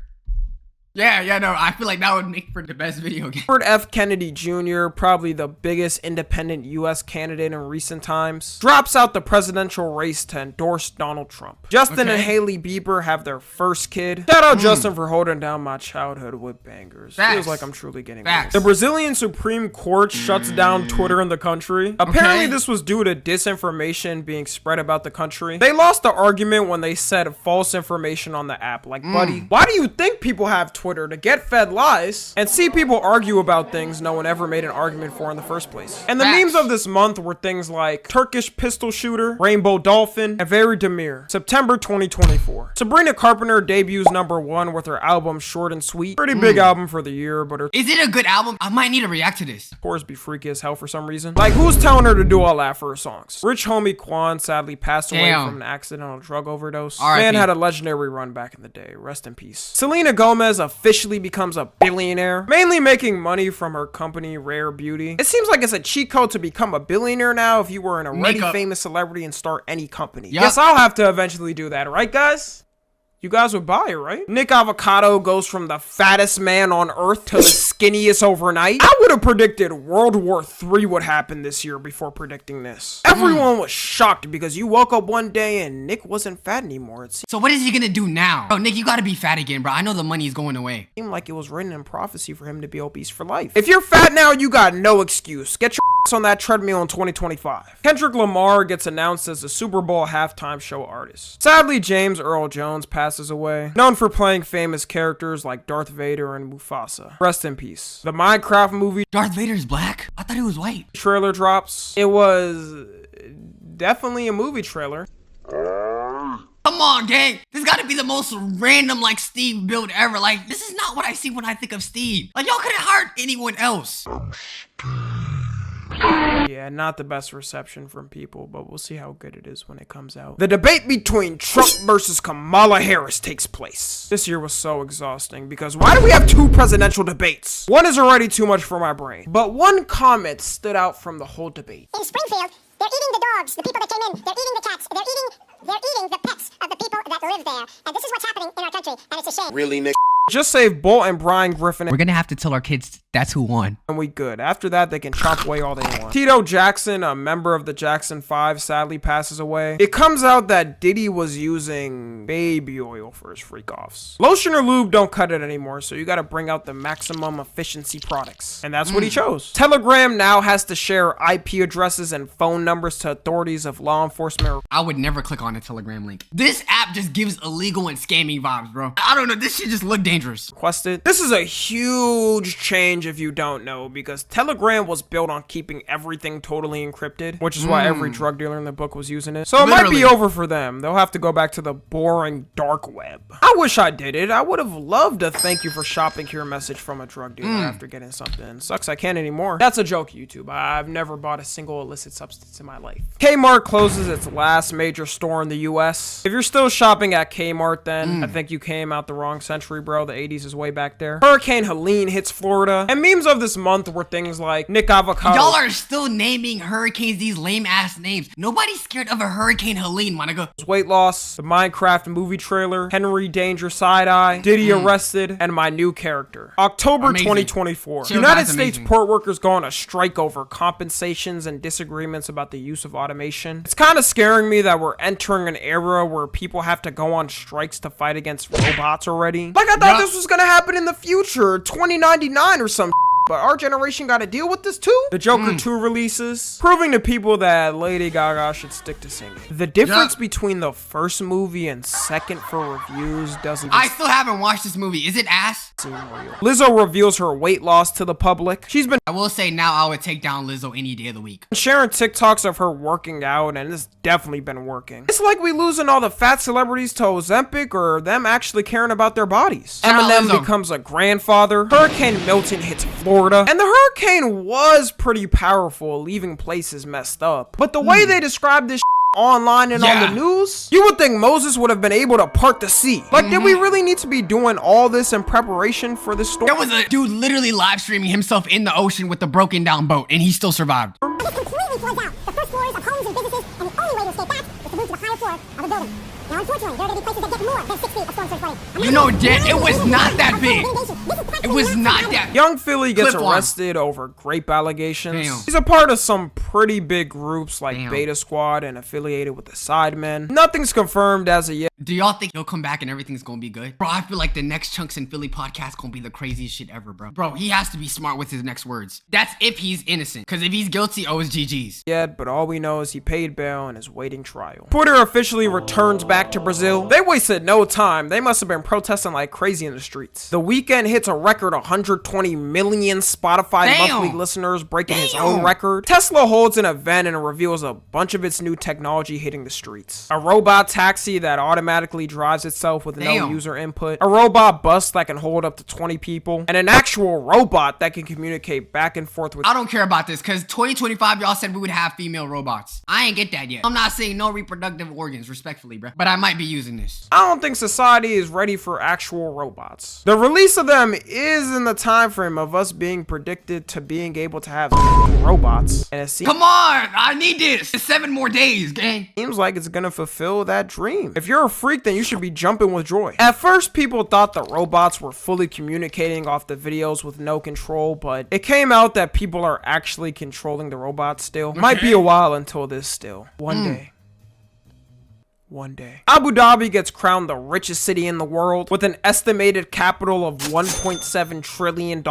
Yeah, no, I feel like that would make for the best video game. Robert F. Kennedy Jr., probably the biggest independent U.S. candidate in recent times, drops out the presidential race to endorse Donald Trump. Justin and Haley Bieber have their first kid. Shout out Justin for holding down my childhood with bangers. Facts. Feels like I'm truly getting Facts. old. The Brazilian Supreme Court shuts down Twitter in the country. Apparently this was due to disinformation being spread about the country. They lost the argument when they said false information on the app. Like, buddy, why do you think people have Twitter? To get fed lies and see people argue about things no one ever made an argument for in the first place. And the Facts. memes of this month were things like Turkish pistol shooter, Rainbow Dolphin, and Very Demir. September 2024. Sabrina Carpenter debuts #1 with her album Short and Sweet. Pretty big album for the year, but her Is it a good album? I might need to react to this. scores be freaky as hell for some reason. Like, who's telling her to do all that for her songs? Rich homie Quan sadly passed away Damn. from an accidental drug overdose. R.I.P. Man had a legendary run back in the day. Rest in peace. Selena Gomez officially becomes a billionaire, mainly making money from her company Rare Beauty. It seems like it's a cheat code to become a billionaire now if you were an already Makeup. famous celebrity and start any company. Yup. Guess I'll have to eventually do that, right guys? You guys would buy it, right? Nick Avocado goes from the fattest man on earth to the skinniest overnight. I would have predicted World War III would happen this year before predicting this. Everyone was shocked because you woke up one day and Nick wasn't fat anymore. It So what is he gonna do now? Bro, Nick, you gotta be fat again, bro. I know the money's going away. seemed like it was written in prophecy for him to be obese for life. If you're fat now, you got no excuse. Get your ass on that treadmill in 2025. Kendrick Lamar gets announced as the Super Bowl halftime show artist. Sadly, James Earl Jones passes away, known for playing famous characters like Darth Vader and Mufasa. Rest in peace. The Minecraft movie Darth Vader's black? I thought he was white. trailer drops. It was definitely a movie trailer. Come on, gang. This gotta be the most random, like, Steve build ever. Like, this is not what I see when I think of Steve. Like, y'all couldn't hurt anyone else. Yeah, not the best reception from people, but we'll see how good it is when it comes out. The debate between Trump versus Kamala Harris takes place. This year was so exhausting because why do we have 2 presidential debates? One is already too much for my brain, but one comment stood out from the whole debate. In Springfield, they're eating the dogs, the people that came in. They're eating the cats. They're eating the pets of the people that live there. And this is what's happening in our country, and it's a shame. Really, Nick? Just save Bolt and Brian Griffin We're gonna have to tell our kids that's who won. and we good. After that, they can chop away all they want. Tito Jackson, a member of the Jackson 5, sadly passes away. It comes out that Diddy was using baby oil for his freak-offs. Lotion or lube don't cut it anymore, so you gotta bring out the maximum efficiency products. And that's what he chose. Telegram now has to share IP addresses and phone numbers to authorities of law enforcement. I would never click on a Telegram link. This app just gives illegal and scammy vibes, bro. I don't know, this shit just look dangerous. dangerous. Requested. This is a huge change if you don't know, because Telegram was built on keeping everything totally encrypted, which is why every drug dealer in the book was using it. So it might be over for them. They'll have to go back to the boring dark web. I wish I did it. I would have loved a thank you for shopping here message from a drug dealer after getting something. Sucks I can't anymore. That's a joke, YouTube. I've never bought a single illicit substance in my life. Kmart closes its last major store in the US. If you're still shopping at Kmart, then I think you came out the wrong century, bro. The 80s is way back there. Hurricane Helene hits Florida, and memes of this month were things like Nick Avocado. Y'all are still naming hurricanes these lame ass names. Nobody's scared of a Hurricane Helene, my nigga. Weight loss, the Minecraft movie trailer, Henry Danger side eye, Diddy arrested, and my new character. October 2024. Chill, United guys, States amazing. port workers go on a strike over compensations and disagreements about the use of automation. It's kind of scaring me that we're entering an era where people have to go on strikes to fight against robots already. Like I thought this was gonna happen in the future, 2099 or some. But our generation got to deal with this too. The Joker 2 releases, proving to people that Lady Gaga should stick to singing. The difference between the first movie and second for reviews doesn't I still haven't watched this movie. Is it ass? seem real. Lizzo reveals her weight loss to the public. She's been I will say now I would take down Lizzo any day of the week. sharing TikToks of her working out, and it's definitely been working. It's like we losing all the fat celebrities to Ozempic or them actually caring about their bodies. Shout out Eminem Lizzo. becomes a grandfather. Hurricane Milton hits Florida, and the hurricane was pretty powerful, leaving places messed up. But the way they described this online and on the news, you would think Moses would have been able to part the sea. Like, did we really need to be doing all this in preparation for this storm? There was a dude literally live streaming himself in the ocean with the broken down boat, and he still survived. This completely floods out the first floors of homes and businesses, and the only way to escape that is to move to the higher floor of a building. Now, unfortunately, there are going to be places that get more than 6 feet of storm surge flooding. You know, it was not that big. It was not that. Young Philly gets Clip on. arrested over grape allegations. Damn. He's a part of some pretty big groups like Damn. Beta Squad and affiliated with the Sidemen. Nothing's confirmed as of yet. Do y'all think he'll come back and everything's gonna be good? Bro, I feel like the next Chunks in Philly podcast gonna be the craziest shit ever, bro. Bro, he has to be smart with his next words. That's if he's innocent. Because if he's guilty, oh, it's GG's. Yet, but all we know is he paid bail and is waiting trial. Twitter officially returns back to Brazil. They wasted no time. They must have been protesting like crazy in the streets. The Weeknd hits a record 120 million Spotify Damn. monthly listeners, breaking his own record. Tesla holds an event and reveals a bunch of its new technology hitting the streets. A robot taxi that automatically drives itself with no Damn. user input. A robot bus that can hold up to 20 people. And an actual robot that can communicate back and forth with I don't care about this because 2025, y'all said we would have female robots. I ain't get that yet. I'm not saying no reproductive organs, respectfully, bro. But I might be using this. I don't think society is ready for actual robots. The release of them is in the time frame of us being predicted to being able to have robots, and it Come on, I need this. It's 7 more days, gang. seems like it's gonna fulfill that dream. If you're a freak, then you should be jumping with joy. At first, people thought the robots were fully communicating off the videos with no control, but it came out that people are actually controlling the robots still. Might be a while until this still. One day. One day. Abu Dhabi gets crowned the richest city in the world with an estimated capital of $1.7 trillion.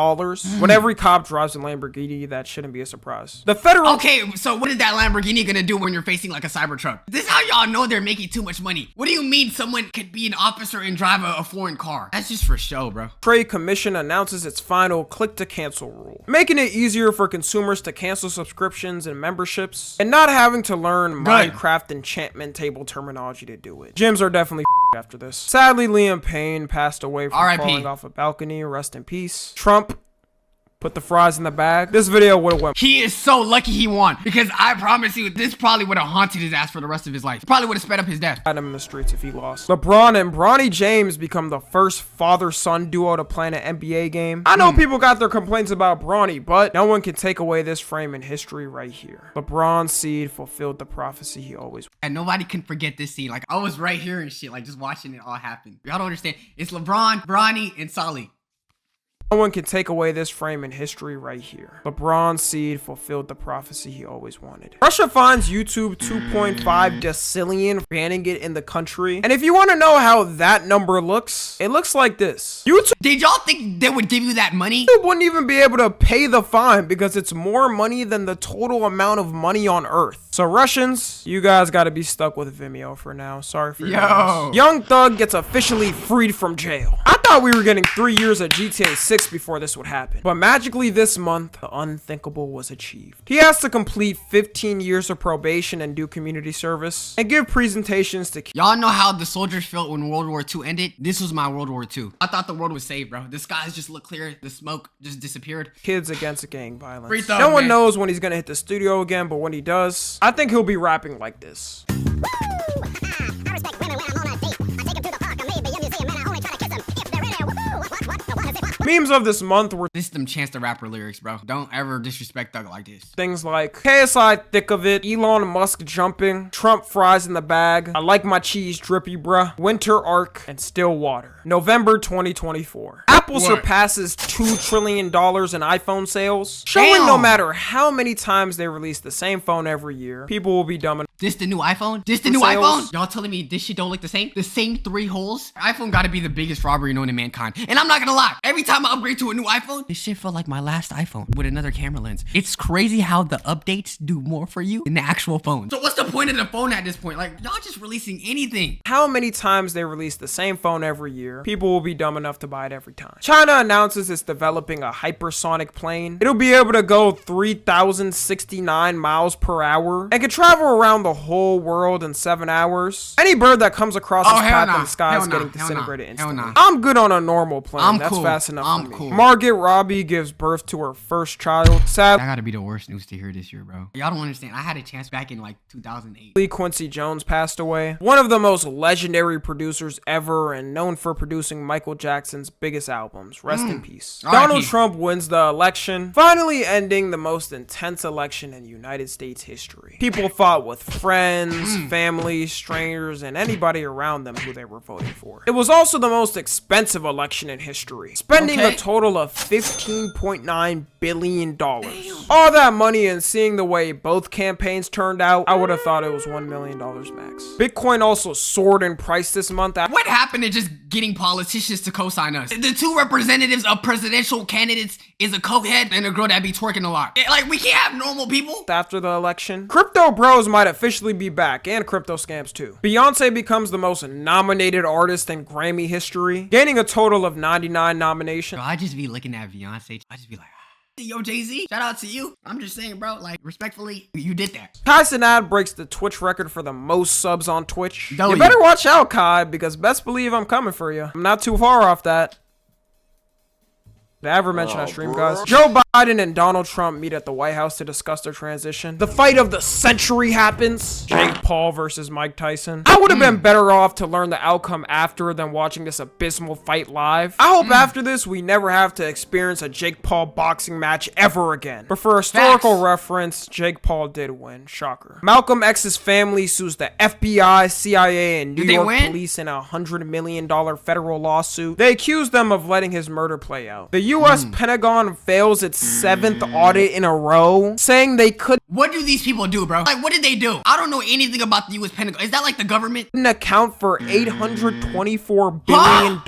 When every cop drives a Lamborghini, that shouldn't be a surprise. The federal... Okay, so what is that Lamborghini gonna do when you're facing like a Cybertruck? This is how y'all know they're making too much money. What do you mean someone could be an officer and drive a foreign car? That's just for show, bro. Trade Commission announces its final click-to-cancel rule, making it easier for consumers to cancel subscriptions and memberships, and not having to learn Minecraft enchantment table terminology to do it. Gyms are definitely after this. Sadly, Liam Payne passed away from R.I.P. falling off a balcony. Rest in peace. Trump put the fries in the bag. This video would have went. He is so lucky he won because I promise you, this probably would have haunted his ass for the rest of his life. Probably would have sped up his death. At him in the streets if he lost. LeBron and Bronny James become the first father-son duo to play in an NBA game. I know people got their complaints about Bronny, but no one can take away this frame in history right here. LeBron's seed fulfilled the prophecy he always. And nobody can forget this scene. Like, I was right here and shit, like just watching it all happen. Y'all don't understand. It's LeBron, Bronny, and Solly. No one can take away this frame in history right here. LeBron's seed fulfilled the prophecy he always wanted. Russia finds YouTube 2.5 decillion, banning it in the country. And if you want to know how that number looks, it looks like this. YouTube Did y'all think they would give you that money? wouldn't even be able to pay the fine because it's more money than the total amount of money on Earth. So Russians, you guys got to be stuck with Vimeo for now. Sorry for your loss. Young Thug gets officially freed from jail. I thought we were getting 3 years of GTA 6 before this would happen. But magically this month, the unthinkable was achieved. He has to complete 15 years of probation and do community service and give presentations to Y'all know how the soldiers felt when World War II ended? This was my World War II. I thought the world was saved, bro. The skies just looked clear. The smoke just disappeared. kids against gang violence. Free throw, No one man. knows when he's gonna hit the studio again, but when he does, I think he'll be rapping like this. I respect women when I'm on a date. I take them to the park or maybe a museum and I only try to kiss them if they're in there. What is it? Memes of this month were This is them Chance the Rapper lyrics, bro. Don't ever disrespect Thug like this. things like KSI thick of it, Elon Musk jumping, Trump fries in the bag, I like my cheese drippy bruh, Winter Arc, and Still Water. November 2024. Apple What? surpasses $2 trillion in iPhone sales, showing no Damn. matter how many times they release the same phone every year, people will be dumb enough. This the new iPhone? This the new sales. iPhone? Y'all telling me this shit don't look the same? The same 3 holes? iPhone gotta be the biggest robbery known to mankind. And I'm not gonna lie, every time I upgrade to a new iPhone, this shit felt like my last iPhone with another camera lens. It's crazy how the updates do more for you than the actual phone. So what's the point of the phone at this point? Like, y'all just releasing anything. How many times they release the same phone every year, people will be dumb enough to buy it every time. China announces it's developing a hypersonic plane. It'll be able to go 3,069 miles per hour and can travel around the whole world in 7 hours. Any bird that comes across its hell path nah. in the sky is Hell nah. getting Hell nah. disintegrated Hell instantly. nah. I'm good on a normal plane. I'm That's cool. fast enough I'm for me. cool. Margaret Robbie gives birth to her first child. That gotta be the worst news to hear this year, bro. Y'all don't understand. I had a chance back in like 2008. Quincy Jones passed away. One of the most legendary producers ever and known for producing Michael Jackson's biggest albums. Rest in peace. R.I.P. Donald Trump wins the election, finally ending the most intense election in United States history. People fought with friends, family, strangers, and anybody around them who they were voting for. It was also the most expensive election in history, spending a Okay. total of $15.9 billion. All that money and seeing the way both campaigns turned out, I would have thought it was $1 million max. Bitcoin also soared in price this month. What happened to just getting politicians to co-sign us? The 2 representatives of presidential candidates is a cokehead and a girl that be twerking a lot. Like, we can't have normal people. After the election, crypto bros might officially be back, and crypto scams too. Beyonce becomes the most nominated artist in Grammy history, gaining a total of 99 nominations. Bro, I just be looking at Beyonce. I just be like, yo, Jay-Z, shout out to you. I'm just saying, bro, like, respectfully, you did that. Kai Cenat breaks the Twitch record for the most subs on Twitch. W. You better watch out, Kai, because best believe I'm coming for you. I'm not too far off that. Did I ever mention I stream, guys? Joe Biden and Donald Trump meet at the White House to discuss their transition. The fight of the century happens. Jake Paul versus Mike Tyson. I would have been better off to learn the outcome after than watching this abysmal fight live. I hope after this we never have to experience a Jake Paul boxing match ever again. But for historical Facts. reference, Jake Paul did win. Shocker. Malcolm X's family sues the FBI, CIA, and New Did they York win? police in a $100 million federal lawsuit. They accuse them of letting his murder play out. The U.S. Pentagon fails its 7th audit in a row, saying they couldn't What do these people do, bro? Like, what did they do? I don't know anything about the U.S. Pentagon. Is that like the government? account for $824 billion.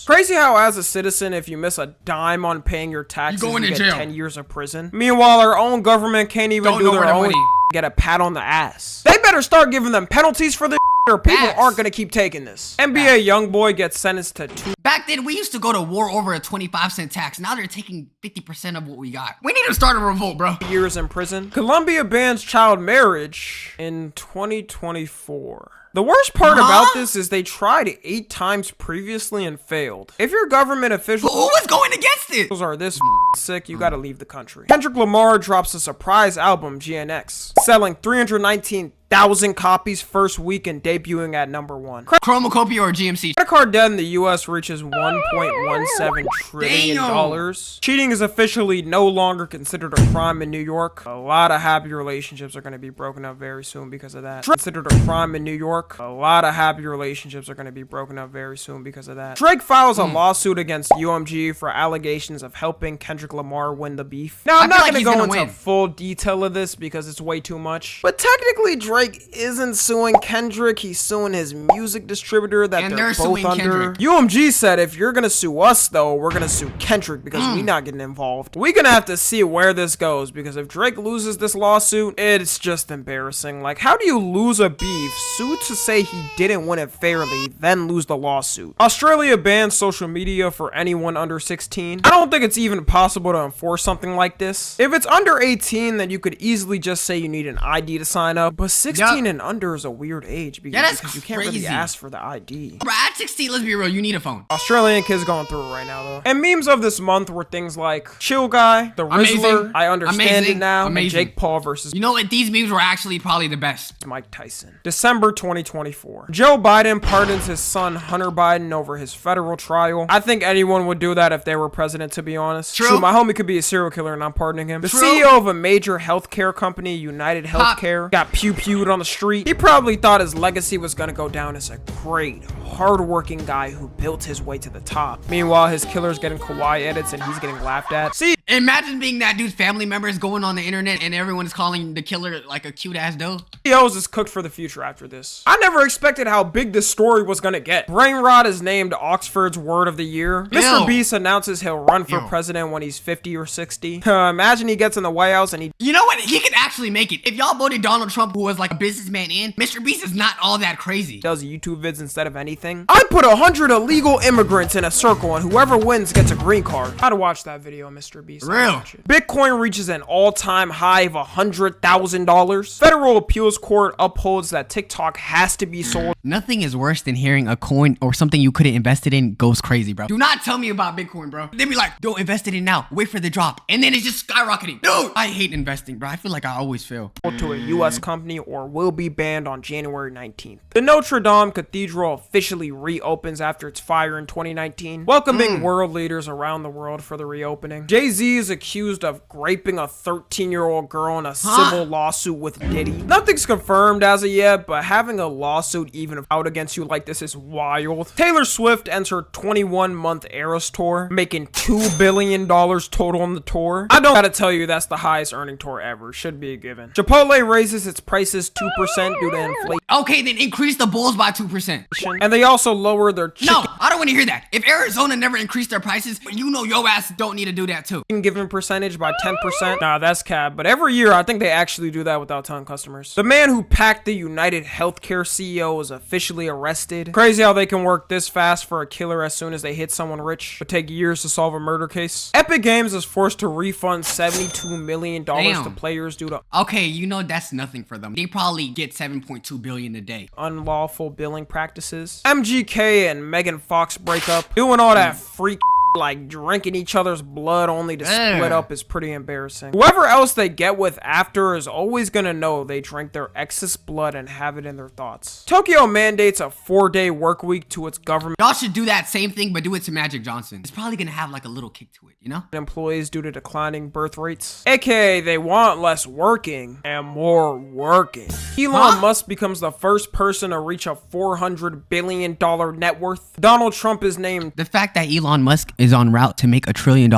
Crazy how as a citizen, if you miss a dime on paying your taxes, You going to get jail. 10 years of prison. Meanwhile, our own government can't even Don't do know their where the own money- get a pat on the ass. They better start giving them penalties for this or people Facts. aren't gonna keep taking this. NBA YoungBoy gets sentenced to 2 Back then, we used to go to war over a 25-cent tax. Now they're taking 50% of what we got. We need to start a revolt, bro. years in prison. Colombia bans child marriage in 2024. The worst part about this is they tried 8 times previously and failed. If your government officials Who was going against it? are this sick, you gotta leave the country. Kendrick Lamar drops a surprise album, GNX, selling 319,000 copies first week and debuting at #1. Chromacopia or GMC? Credit card debt in the US reaches $1.17 trillion. Damn. Cheating is officially no longer considered a crime in New York. A lot of happy relationships are going to be broken up very soon because of that. Considered a crime in New York. A lot of happy relationships are going to be broken up very soon because of that. Drake files a lawsuit against UMG for allegations of helping Kendrick Lamar win the beef. Now, I'm I not feel like going to he's go gonna into win. full detail of this because it's way too much. But technically, Drake Drake isn't suing Kendrick, he's suing his music distributor that And they're they're both suing under. Kendrick. UMG said if you're gonna sue us though, we're gonna sue Kendrick because we not getting involved. We're gonna have to see where this goes because if Drake loses this lawsuit, it's just embarrassing. Like, how do you lose a beef, sue to say he didn't win it fairly, then lose the lawsuit? Australia bans social media for anyone under 16. I don't think it's even possible to enforce something like this. If it's under 18, then you could easily just say you need an ID to sign up, but 16 and under is a weird age because, that's you can't really crazy. ask for the ID. Bro, at 16, let's be real, you need a phone. Australian kids going through it right now though. And memes of this month were things like Chill Guy, The Amazing. Rizzler, I Understand Amazing. It Now, Amazing. and Jake Paul versus You know what? These memes were actually probably the best. Mike Tyson. December 2024. Joe Biden pardons his son Hunter Biden over his federal trial. I think anyone would do that if they were president, to be honest. True. Shoot, my homie could be a serial killer and I'm pardoning him. The True. CEO of a major healthcare company, United Healthcare, got pew-pewed on the street. He probably thought his legacy was gonna go down as a great, hardworking guy who built his way to the top. Meanwhile, his killer's getting kawaii edits and he's getting laughed at. See, Imagine being that dude's family members going on the internet and everyone's calling the killer like a cute ass doe. CEOs is cooked for the future after this. I never expected how big this story was gonna get. Brainrot is named Oxford's Word of the Year. Mr. Ew. Beast announces he'll run for Ew. president when he's 50 or 60. Imagine he gets in the White House and he You know what? He could actually make it. If y'all voted Donald Trump, who was like a businessman in, Mr. Beast is not all that crazy. does YouTube vids instead of anything. I put 100 illegal immigrants in a circle and whoever wins gets a green card. I'd watch that video, Mr. Beast. I'd Real. watch it. Bitcoin reaches an all-time high of $100,000. Federal appeals court upholds that TikTok has to be sold. Nothing is worse than hearing a coin or something you could have invested in goes crazy, bro. Do not tell me about Bitcoin, bro. They be like, don't invest it in now. Wait for the drop. And then it's just skyrocketing. Dude, I hate investing, bro. I feel like I always fail. To a U.S. company or will be banned on January 19th. The Notre Dame Cathedral officially reopens after its fire in 2019, welcoming world leaders around the world for the reopening. Jay-Z is accused of raping a 13-year-old girl in a civil lawsuit with Diddy. Nothing's confirmed as of yet, but having a lawsuit even out against you like this is wild. Taylor Swift ends her 21-month Eras tour, making $2 billion total on the tour. I don't gotta tell you that's the highest earning tour ever. Should be a given. Chipotle raises its prices 2% due to inflation. Okay, then increase the bowls by 2%. And they also lower their chicken No, I don't want to hear that. If Arizona never increased their prices, you know your ass don't need to do that too. given percentage by 10%. Nah, that's cap. But every year, I think they actually do that without telling customers. The man who packed the United Healthcare CEO is officially arrested. Crazy how they can work this fast for a killer as soon as they hit someone rich, but take years to solve a murder case. Epic Games is forced to refund $72 million to Damn. players due to Okay, you know that's nothing for them. They probably get 7.2 billion a day. unlawful billing practices. MGK and Megan Fox break up. Doing all that freak like drinking each other's blood only to split up is pretty embarrassing. Whoever else they get with after is always gonna know they drank their ex's blood and have it in their thoughts. Tokyo mandates a 4-day work week to its government Y'all should do that same thing, but do it to Magic Johnson. It's probably gonna have like a little kick to it, you know? employees due to declining birth rates. AKA they want less working and more working. Elon Musk becomes the first person to reach a $400 billion net worth. Donald Trump is named The fact that Elon Musk is on route to make $1 trillion.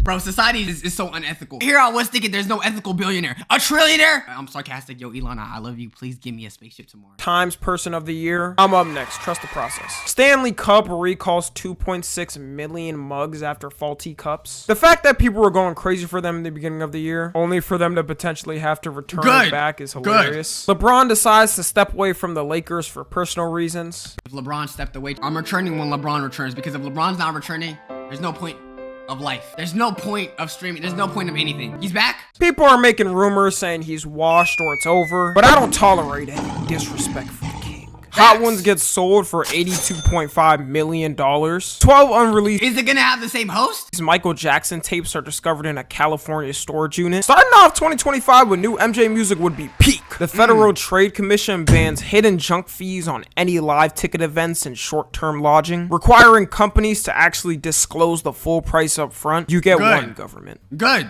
Bro, society is so unethical. Here I was thinking there's no ethical billionaire. A trillionaire? I'm sarcastic. Yo, Elon, I love you. Please give me a spaceship tomorrow. Times Person of the Year. I'm up next. Trust the process. Stanley Cup recalls 2.6 million mugs after faulty cups. The fact that people were going crazy for them in the beginning of the year, only for them to potentially have to return it back, is hilarious. LeBron decides to step away from the Lakers for personal reasons. If LeBron stepped away, I'm returning when LeBron returns, because if LeBron's not returning, there's no point of life. There's no point of streaming. There's no point of anything. He's back? People are making rumors saying he's washed or it's over, but I don't tolerate any disrespect for the king. Hot Ones gets sold for $82.5 million. 12 unreleased Is it gonna have the same host? Michael Jackson tapes are discovered in a California storage unit. Starting off 2025 with new MJ music would be peak. The Federal Trade Commission bans hidden junk fees on any live ticket events and short-term lodging, requiring companies to actually disclose the full price up front. You get one government. Good.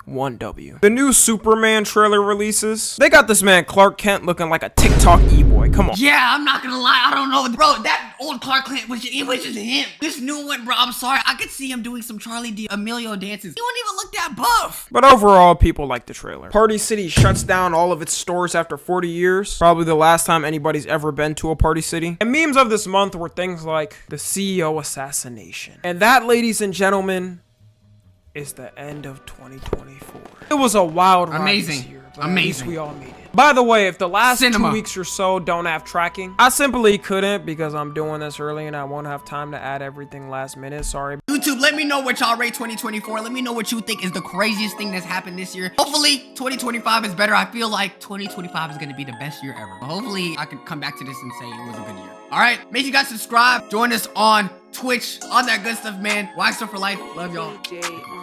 1W. The new Superman trailer releases. They got this man Clark Kent looking like a TikTok e-boy. Come on. Yeah, I'm not gonna lie. I don't know. Bro, that old Clark Kent, it was just him. This new one, bro, I'm sorry. I could see him doing some Charlie D'Amelio dances. He won't even look that buff. But overall, people like the trailer. Party City shuts down all of its stores after 40 years. Probably the last time anybody's ever been to a Party City. And memes of this month were things like the CEO assassination. And that, ladies and gentlemen, is the end of 2024. It was a wild ride this year, but at least we all made it. By the way, if the last 2 weeks or so don't have tracking, I simply couldn't because I'm doing this early and I won't have time to add everything last minute. Sorry. YouTube, let me know what y'all rate 2024. Let me know what you think is the craziest thing that's happened this year. Hopefully, 2025 is better. I feel like 2025 is going to be the best year ever. Hopefully, I can come back to this and say it was a good year. All right, make sure you guys subscribe. Join us on Twitch, all that good stuff, man. Wax for life. Love y'all.